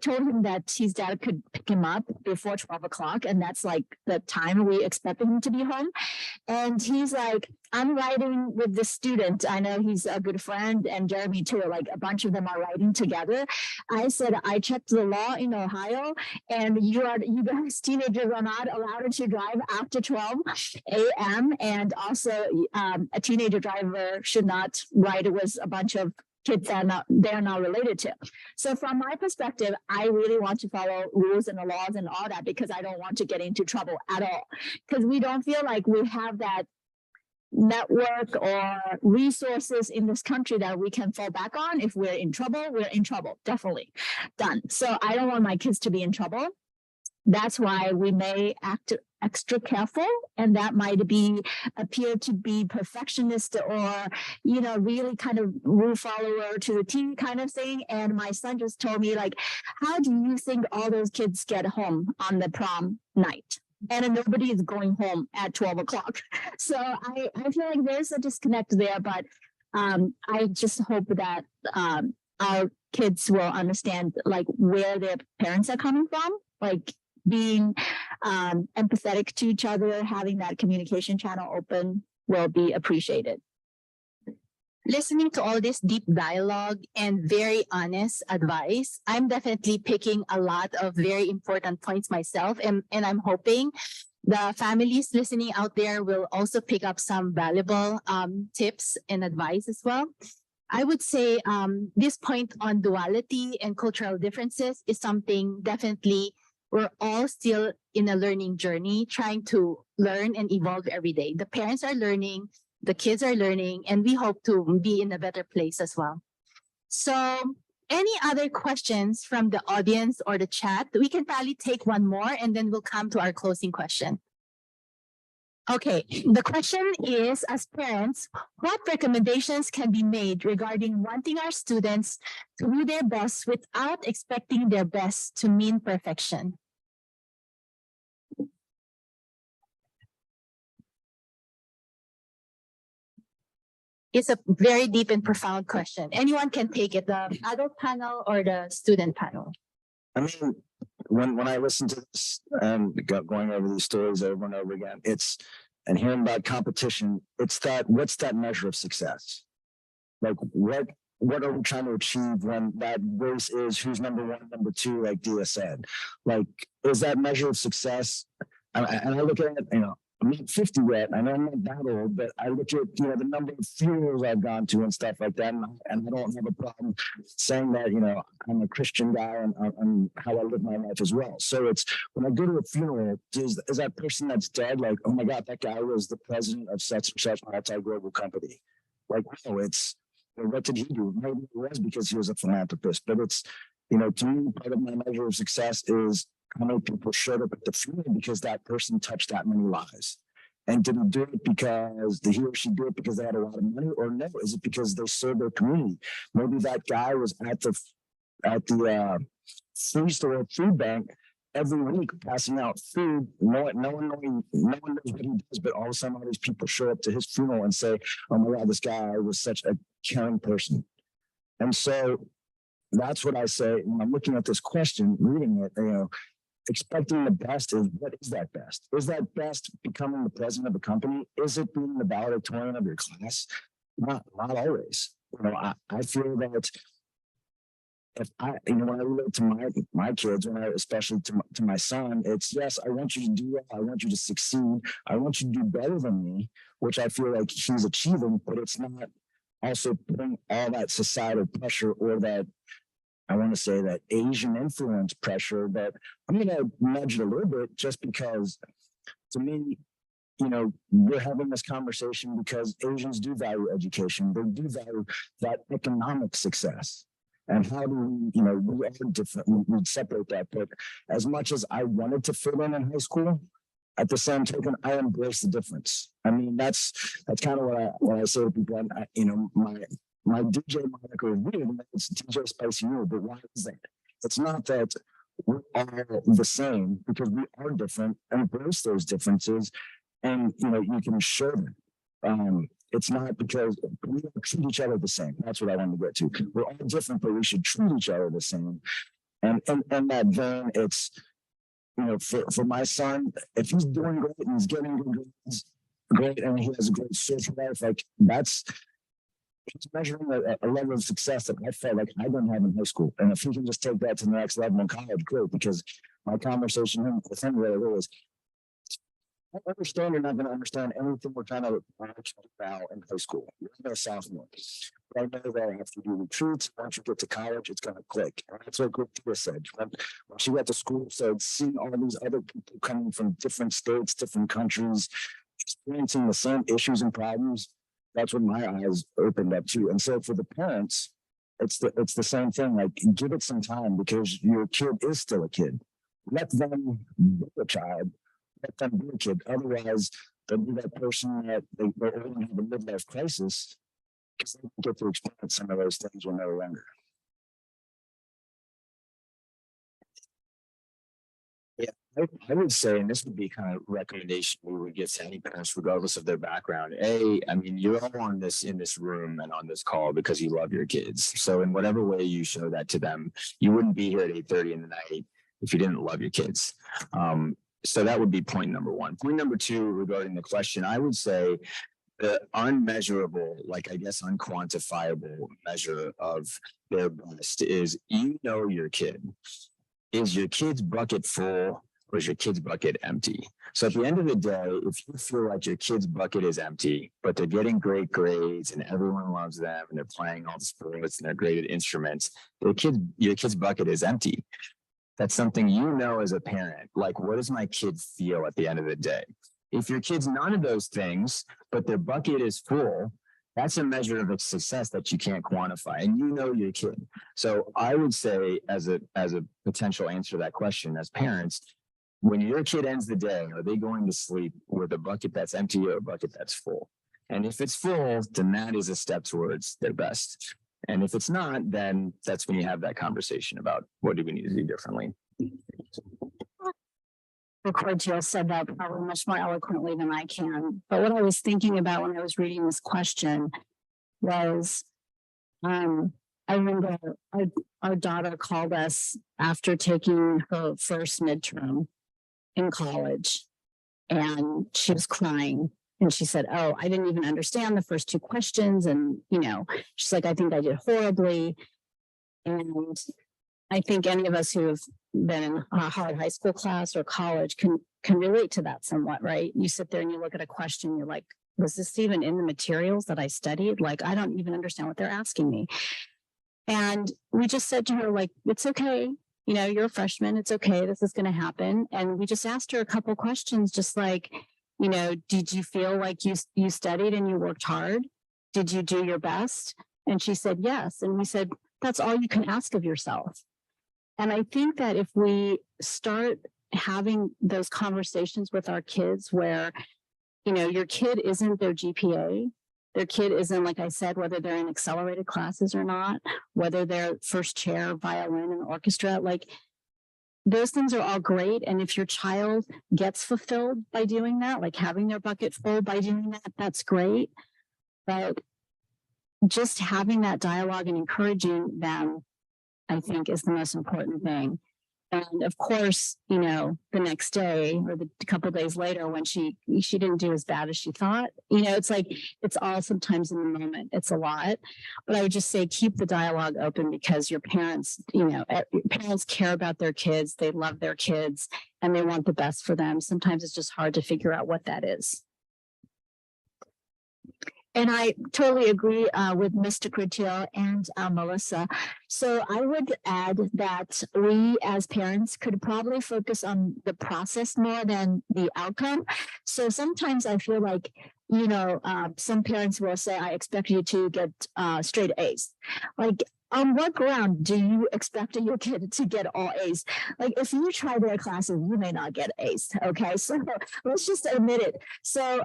told him that his dad could pick him up before 12 o'clock. And that's like the time we expected him to be home. And he's like, I'm riding with the student. I know he's a good friend, and Jeremy too. Like a bunch of them are riding together. I said, I checked the law in Ohio, and you guys teenagers are not allowed to drive after 12 a.m. And also, a teenager driver should not ride with a bunch of kids that they're not related to. So from my perspective, I really want to follow rules and the laws and all that, because I don't want to get into trouble at all. Because we don't feel like we have that network or resources in this country that we can fall back on. If we're in trouble, definitely done. So I don't want my kids to be in trouble. That's why we may act extra careful, and that might appear to be perfectionist or, you know, really kind of rule follower to the T kind of thing. And my son just told me, like, how do you think all those kids get home on the prom night? And nobody is going home at 12 o'clock. So I feel like there's a disconnect there, but I just hope that our kids will understand like where their parents are coming from, like being empathetic to each other, having that communication channel open will be appreciated. Listening to all this deep dialogue and very honest advice, I'm definitely picking a lot of very important points myself. And I'm hoping the families listening out there will also pick up some valuable tips and advice as well. I would say this point on duality and cultural differences is something definitely we're all still in a learning journey, trying to learn and evolve every day. The parents are learning, the kids are learning, and we hope to be in a better place as well. So any other questions from the audience or the chat? We can probably take one more and then we'll come to our closing question. Okay, the question is, as parents, what recommendations can be made regarding wanting our students to do their best without expecting their best to mean perfection? It's a very deep and profound question. Anyone can take it, the adult panel or the student panel. I mean, when I listen to this and going over these stories over and over again, and hearing about competition, what's that measure of success? Like what are we trying to achieve when that race is who's number one, number two, like Dia said? Like, is that measure of success? And I look at it, I'm not 50 yet. I know I'm not that old, but I look at, the number of funerals I've gone to and stuff like that. And I don't have a problem saying that, I'm a Christian guy and how I live my life as well. So it's when I go to a funeral, is that person that's dead like, oh my God, that guy was the president of such and such multi-global company. Like, no, it's, what did he do? Maybe it was because he was a philanthropist, but it's, to me, part of my measure of success is how many people showed up at the funeral because that person touched that many lives. And did he do it because he or she did it because they had a lot of money, or no? Is it because they served their community? Maybe that guy was at the food store, food bank every week passing out food. No one knows what he does, but all of a sudden, all these people show up to his funeral and say, "Oh my God, this guy was such a caring person." And so that's what I say when I'm looking at this question, reading it. Expecting the best is, what is that best? Is that best becoming the president of a company? Is it being the valedictorian of your class? Not always. I feel that if when I relate to my kids, especially to my son, it's yes, I want you to do well. I want you to succeed. I want you to do better than me, which I feel like he's achieving, but it's not also putting all that societal pressure or that, I want to say, that Asian influence pressure, but I'm going to nudge it a little bit just because to me, we're having this conversation because Asians do value education. They do value that economic success. And how do we, we are different, we separate that. But as much as I wanted to fit in high school, at the same token, I embrace the difference. I mean, that's kind of what I say to people. My DJ moniker is weird. It's DJ Spicy Noodle, but why is that? It's not that we're all the same, because we are different. Embrace those differences, and you can share them. It's not because we don't treat each other the same. That's what I wanted to get to. We're all different, but we should treat each other the same. And that vein, it's for my son, if he's doing great and he's getting good grades, great, and he has a great social life, like he's measuring a level of success that I felt like I didn't have in high school. And if he can just take that to the next level in college, great, because my conversation with him really is, I understand you're not going to understand anything we're trying to now in high school. You're a sophomore. But I know that after you retreat, once you get to college, it's going to click. And that's what Tia said. When she went to school, so seeing all these other people coming from different states, different countries, experiencing the same issues and problems, that's when my eyes opened up too. And so for the parents, it's the same thing. Like, give it some time, because your kid is still a kid. Let them be a child. Let them be a kid. Otherwise, they'll be that person that they're only have a midlife crisis because they don't get to experience some of those things when they're younger. Yeah, I would say, and this would be kind of recommendation we would give to any parents, regardless of their background. I mean, you're all in this room and on this call because you love your kids. So in whatever way you show that to them, you wouldn't be here at 8:30 in the night if you didn't love your kids. So that would be point number one. Point number two, regarding the question, I would say the unmeasurable, like I guess unquantifiable measure of their best is, your kid. Is your kid's bucket full, or is your kid's bucket empty? So at the end of the day, if you feel like your kid's bucket is empty, but they're getting great grades and everyone loves them and they're playing all the sports and they're great at instruments, your kid's bucket is empty. That's something as a parent, like, what does my kid feel at the end of the day? If your kid's none of those things, but their bucket is full, that's a measure of a success that you can't quantify, and you know your kid. So I would say, as a potential answer to that question, as parents, when your kid ends the day, are they going to sleep with a bucket that's empty or a bucket that's full? And if it's full, then that is a step towards their best. And if it's not, then that's when you have that conversation about what do we need to do differently. Cordial said that probably much more eloquently than I can. But what I was thinking about when I was reading this question was, I remember our daughter called us after taking her first midterm in college, and she was crying. And she said, "Oh, I didn't even understand the first two questions." And, she's like, "I think I did horribly." And I think any of us who have been in a hard high school class or college can relate to that somewhat, right? You sit there and you look at a question, you're like, was this even in the materials that I studied? Like, I don't even understand what they're asking me. And we just said to her, like, it's okay. You're a freshman. It's okay. This is going to happen. And we just asked her a couple questions, just like, did you feel like you studied and you worked hard? Did you do your best? And she said, yes. And we said, that's all you can ask of yourself. And I think that if we start having those conversations with our kids where, your kid isn't their GPA, their kid isn't, like I said, whether they're in accelerated classes or not, whether they're first chair, violin and orchestra, like those things are all great. And if your child gets fulfilled by doing that, like having their bucket full by doing that, that's great. But just having that dialogue and encouraging them, I think, is the most important thing. And of course, the next day or a couple of days later, when she didn't do as bad as she thought, it's like, it's all sometimes in the moment. It's a lot, but I would just say, keep the dialogue open, because your parents, parents care about their kids. They love their kids and they want the best for them. Sometimes it's just hard to figure out what that is. And I totally agree with Mr. Curtil and Melissa. So I would add that we as parents could probably focus on the process more than the outcome. So sometimes I feel like, some parents will say, I expect you to get straight A's. Like, on what ground do you expect your kid to get all A's? Like, if you try their classes, you may not get A's. Okay, so let's just admit it. So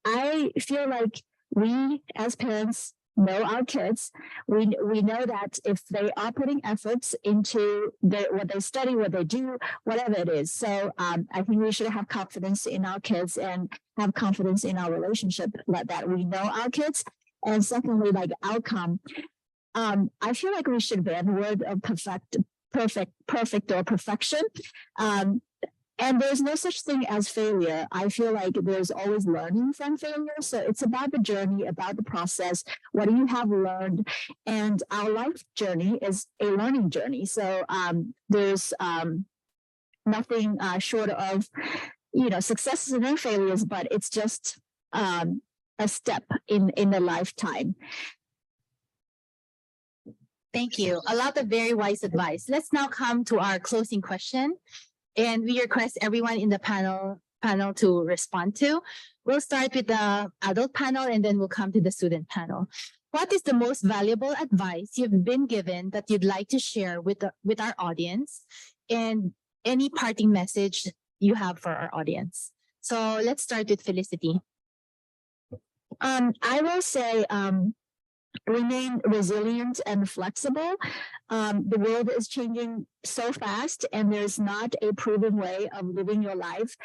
I feel like we as parents know our kids. We know that if they are putting efforts into what they study, what they do, whatever it is. So I think we should have confidence in our kids and have confidence in our relationship, that we know our kids. And secondly, like outcome, I feel like we should ban the word of perfect or perfection. And there's no such thing as failure. I feel like there's always learning from failure. So it's about the journey, about the process. What do you have learned? And our life journey is a learning journey. So there's nothing short of, successes and failures, but it's just a step in a lifetime. Thank you. A lot of very wise advice. Let's now come to our closing question. And we request everyone in the panel to respond to. We'll start with the adult panel and then we'll come to the student panel. What is the most valuable advice you've been given that you'd like to share with our audience, and any parting message you have for our audience? So let's start with Felicity. I will say, remain resilient and flexible. The world is changing so fast, and there's not a proven way of living your life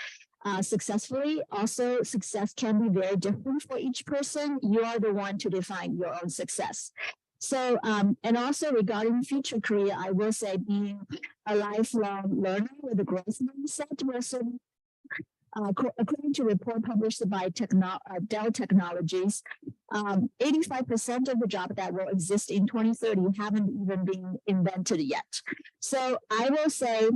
successfully. Also, success can be very different for each person. You are the one to define your own success. So, and also regarding future career, I will say being a lifelong learner with a growth mindset, where certain according to a report published by Dell Technologies, 85% of the jobs that will exist in 2030 haven't even been invented yet. So I will say,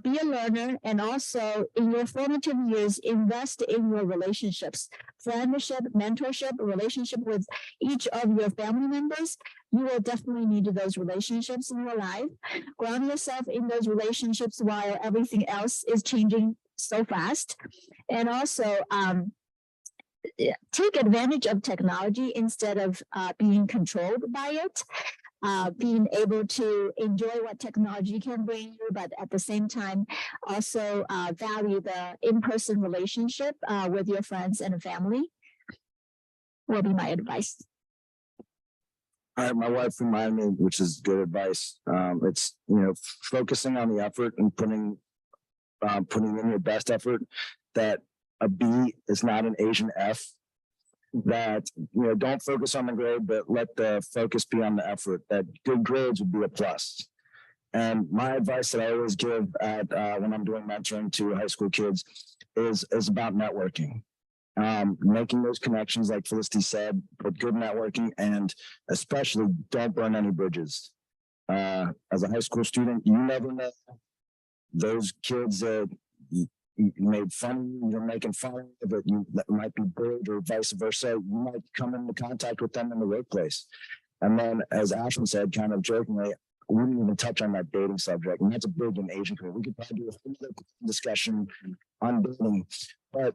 be a learner, and also in your formative years, invest in your relationships, friendship, mentorship, relationship with each of your family members. You will definitely need those relationships in your life. Ground yourself in those relationships while everything else is changing so fast. And also, take advantage of technology instead of being controlled by it. Being able to enjoy what technology can bring you, but at the same time, also value the in-person relationship with your friends and family will be my advice. All right, my wife reminded me, which is good advice. It's, focusing on the effort and putting in your best effort, that a B is not an Asian F, that, don't focus on the grade, but let the focus be on the effort, that good grades would be a plus. And my advice that I always give at when I'm doing mentoring to high school kids is about networking. Making those connections, like Felicity said, but good networking, and especially don't burn any bridges. As a high school student, you never know those kids that you made fun of, you're making fun of, but you that might be bullied or vice versa. You might come into contact with them in the workplace. And then, as Ashton said, kind of jokingly, we didn't even touch on that dating subject, and that's a big in Asian community. We could probably do a whole other discussion on dating, but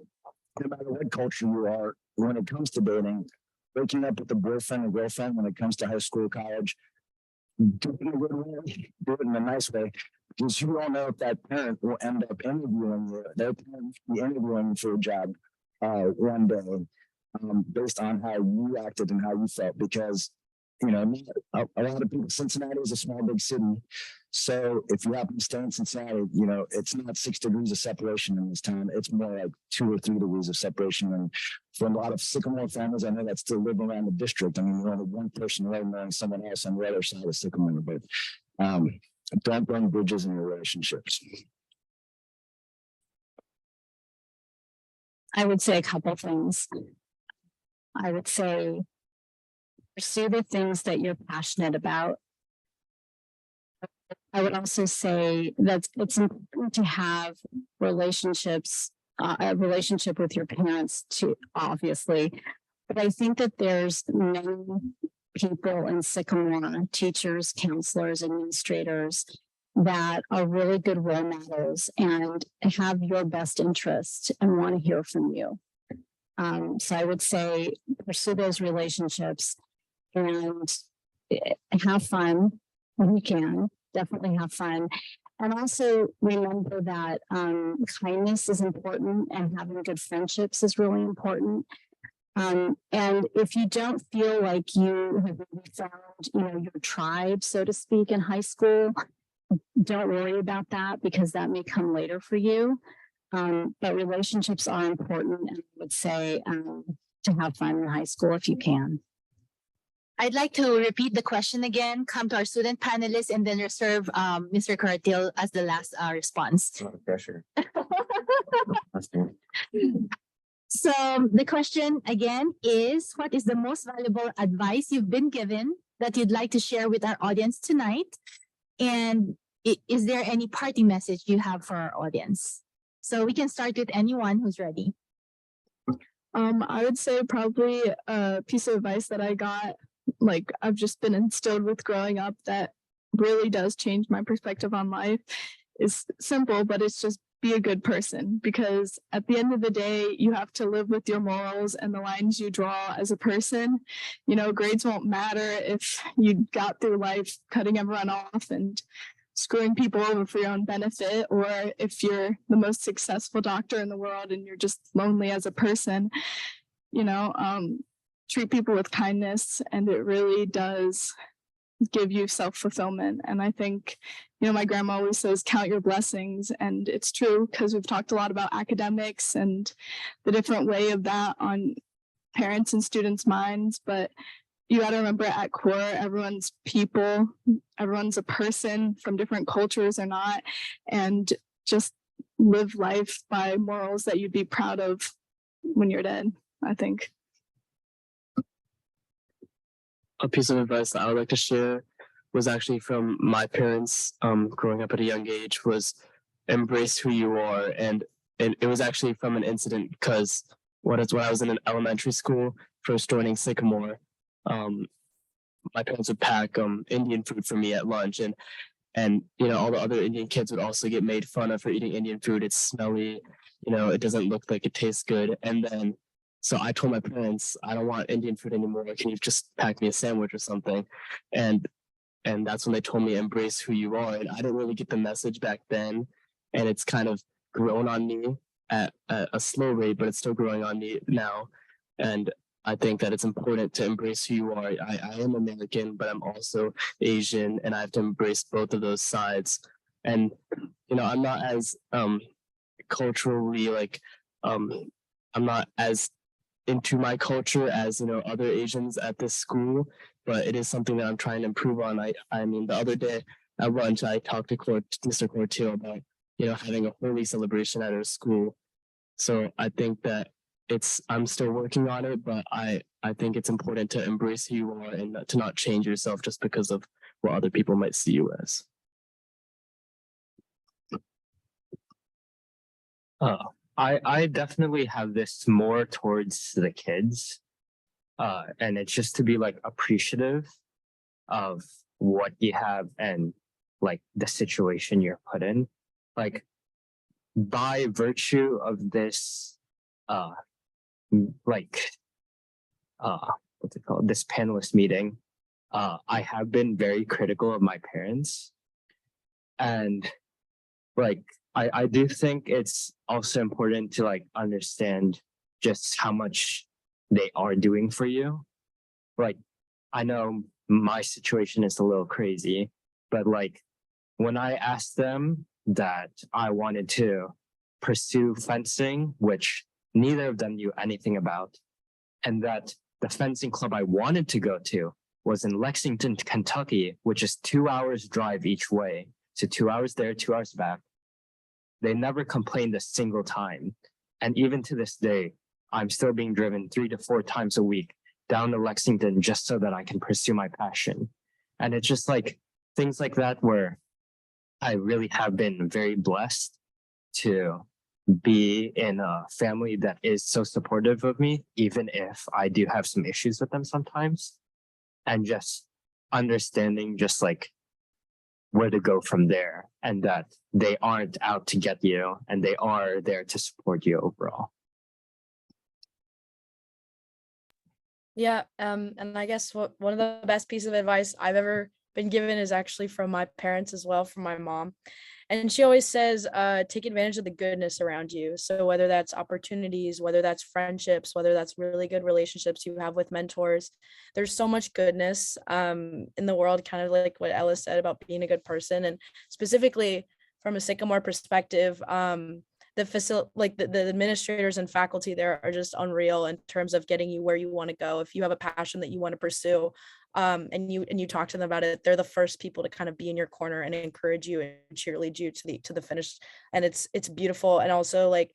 no matter what culture you are, when it comes to dating, breaking up with a boyfriend or girlfriend when it comes to high school, college, do it in a good way, do it in a nice way, because you don't know if that parent will end up interviewing you. Their parent will be interviewing for a job one day, based on how you acted and how you felt. Because a lot of people, Cincinnati is a small, big city. So if you happen to stay in Cincinnati, it's not 6 degrees of separation in this town. It's more like 2 or 3 degrees of separation. And for a lot of Sycamore families, I know that still live around the district. I mean, you're only one person away marrying someone else on the other side of Sycamore. But don't burn bridges in your relationships. I would say a couple things. I would say pursue the things that you're passionate about. I would also say that it's important to have relationships, a relationship with your parents too, obviously. But I think that there's many people in Sycamore, teachers, counselors, administrators, that are really good role models and have your best interest and want to hear from you. So I would say pursue those relationships and have fun when you can. Definitely have fun. And also remember that kindness is important, and having good friendships is really important. And if you don't feel like you have really found, your tribe, so to speak, in high school, don't worry about that, because that may come later for you. But relationships are important, and I would say to have fun in high school if you can. I'd like to repeat the question again, come to our student panelists, and then reserve Mr. Cartil as the last response. It's not pressure. So the question again is, what is the most valuable advice you've been given that you'd like to share with our audience tonight? And is there any parting message you have for our audience? So we can start with anyone who's ready. I would say probably a piece of advice that I got, like I've just been instilled with growing up, that really does change my perspective on life, is simple, but it's just be a good person. Because at the end of the day, you have to live with your morals and the lines you draw as a person. Grades won't matter if you got through life cutting everyone off and screwing people over for your own benefit, or if you're the most successful doctor in the world and you're just lonely as a person. Treat people with kindness, and it really does give you self-fulfillment. And I think, my grandma always says, count your blessings. And it's true, because we've talked a lot about academics and the different way of that on parents and students' minds. But you got to remember, at core, everyone's people, everyone's a person from different cultures or not. And just live life by morals that you'd be proud of when you're dead, I think. A piece of advice that I would like to share was actually from my parents, growing up at a young age, was embrace who you are. And it was actually from an incident, because when I was in an elementary school, first joining Sycamore, my parents would pack Indian food for me at lunch, and all the other Indian kids would also get made fun of for eating Indian food. It's smelly, it doesn't look like it tastes good. And then So I told my parents, I don't want Indian food anymore. Can you just pack me a sandwich or something? And that's when they told me embrace who you are. And I didn't really get the message back then. And it's kind of grown on me at a slow rate, but it's still growing on me now. And I think that it's important to embrace who you are. I am American, but I'm also Asian, and I have to embrace both of those sides. And I'm not as culturally I'm not as into my culture as other Asians at this school, but it is something that I'm trying to improve on. I mean, the other day at lunch, I talked to Mr. Corteo about having a holy celebration at our school. So I think that I'm still working on it, but I think it's important to embrace who you are and to not change yourself just because of what other people might see you as. I definitely have this more towards the kids. And it's just to be like appreciative of what you have and like the situation you're put in. Like by virtue of this what's it called? This panelist meeting, I have been very critical of my parents. And like I do think it's also important to like understand just how much they are doing for you. Like I know my situation is a little crazy, but like when I asked them that I wanted to pursue fencing, which neither of them knew anything about, and that the fencing club I wanted to go to was in Lexington, Kentucky, which is 2 hours drive each way. So 2 hours there, 2 hours back. They never complained a single time. And even to this day, I'm still being driven 3 to 4 times a week down to Lexington just so that I can pursue my passion. And it's just like things like that where I really have been very blessed to be in a family that is so supportive of me, even if I do have some issues with them sometimes. And just understanding just like where to go from there, and that they aren't out to get you and they are there to support you overall. Yeah, and I guess one of the best pieces of advice I've ever been given is actually from my parents as well, from my mom. And she always says, take advantage of the goodness around you. So whether that's opportunities, whether that's friendships, whether that's really good relationships you have with mentors, there's so much goodness in the world, kind of like what Ella said about being a good person. And specifically from a Sycamore perspective, the administrators and faculty there are just unreal in terms of getting you where you want to go. If you have a passion that you want to pursue, and you talk to them about it, they're the first people to kind of be in your corner and encourage you and cheerlead you to the finish. And it's beautiful. And also like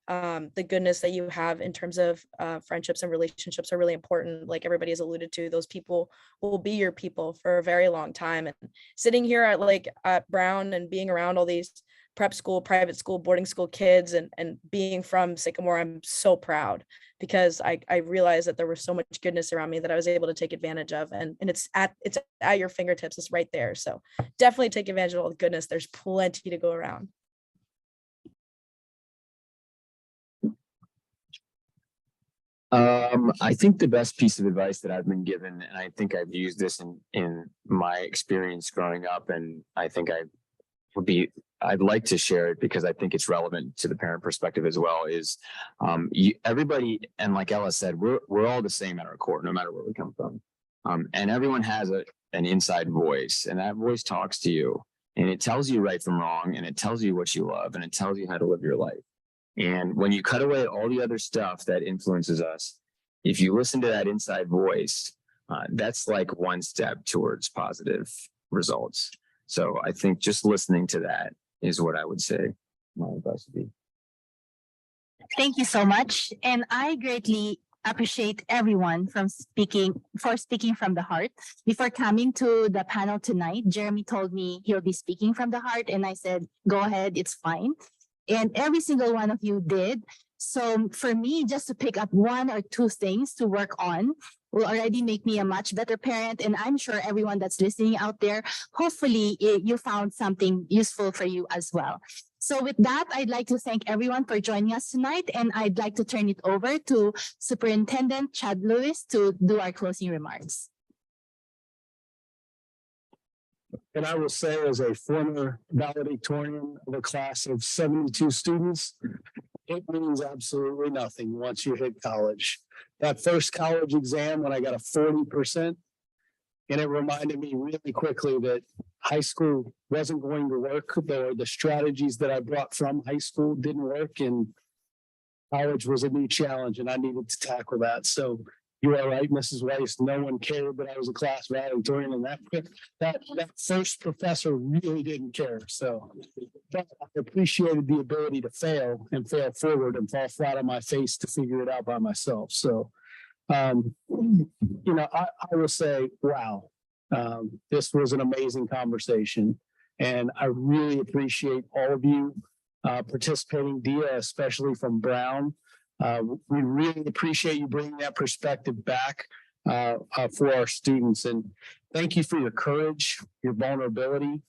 the goodness that you have in terms of friendships and relationships are really important. Like everybody has alluded to, those people will be your people for a very long time. And sitting here at Brown and being around all these prep school, private school, boarding school kids, and being from Sycamore, I'm so proud because I realized that there was so much goodness around me that I was able to take advantage of, and it's at your fingertips. It's right there. So definitely take advantage of all the goodness. There's plenty to go around. I think the best piece of advice that I've been given, and I think I've used this in my experience growing up, and I think I'd like to share it because I think it's relevant to the parent perspective as well, is everybody, and like Ella said, we're all the same at our core, no matter where we come from. And everyone has an inside voice, and that voice talks to you, and it tells you right from wrong, and it tells you what you love, and it tells you how to live your life. And when you cut away all the other stuff that influences us, if you listen to that inside voice, that's like one step towards positive results. So I think just listening to that is what I would say my advice would be. Thank you so much. And I greatly appreciate everyone for speaking from the heart. Before coming to the panel tonight, Jeremy told me he'll be speaking from the heart. And I said, go ahead, it's fine. And every single one of you did. So for me, just to pick up 1 or 2 things to work on, will already make me a much better parent. And I'm sure everyone that's listening out there, hopefully you found something useful for you as well. So with that, I'd like to thank everyone for joining us tonight, and I'd like to turn it over to Superintendent Chad Lewis to do our closing remarks. And I will say, as a former valedictorian of a class of 72 students, it means absolutely nothing once you hit college. That first college exam when I got a 40%, and it reminded me really quickly that high school wasn't going to work. The strategies that I brought from high school didn't work, and college was a new challenge, and I needed to tackle that. So you are right, Mrs. Weiss. No one cared that I was a class valedictorian, and that first professor really didn't care. So but I appreciated the ability to fail and fail forward and fall flat on my face to figure it out by myself. So, I will say, wow, this was an amazing conversation, and I really appreciate all of you participating, Dia, especially from Brown. We really appreciate you bringing that perspective back for our students. And thank you for your courage, your vulnerability,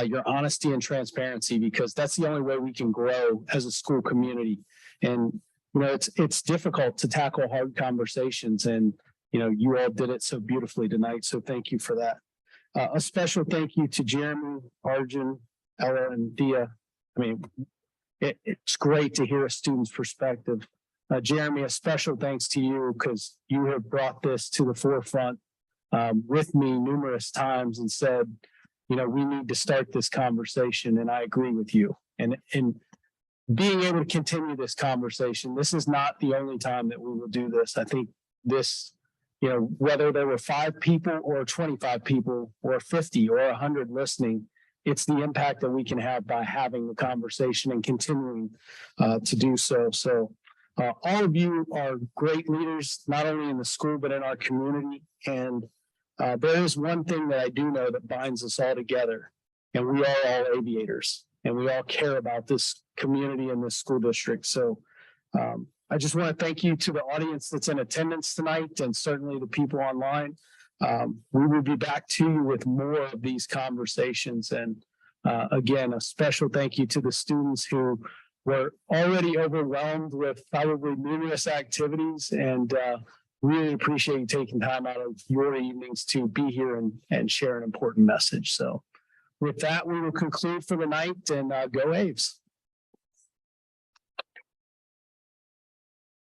your honesty and transparency, because that's the only way we can grow as a school community. And, it's difficult to tackle hard conversations, and, you all did it so beautifully tonight. So thank you for that. A special thank you to Jeremy, Arjun, Ella, and Dia. I mean, it's great to hear a student's perspective. Jeremy, a special thanks to you, because you have brought this to the forefront with me numerous times and said, we need to start this conversation. And I agree with you. And being able to continue this conversation, this is not the only time that we will do this. I think this, whether there were 5 people or 25 people or 50 or 100 listening, it's the impact that we can have by having the conversation and continuing to do so. So all of you are great leaders, not only in the school, but in our community. And there is one thing that I do know that binds us all together, and we are all aviators, and we all care about this community and this school district. So I just want to thank you to the audience that's in attendance tonight, and certainly the people online. We will be back to you with more of these conversations. And again, a special thank you to the students who were already overwhelmed with probably numerous activities, and really appreciate you taking time out of your evenings to be here and share an important message. So with that, we will conclude for the night, and go Aves.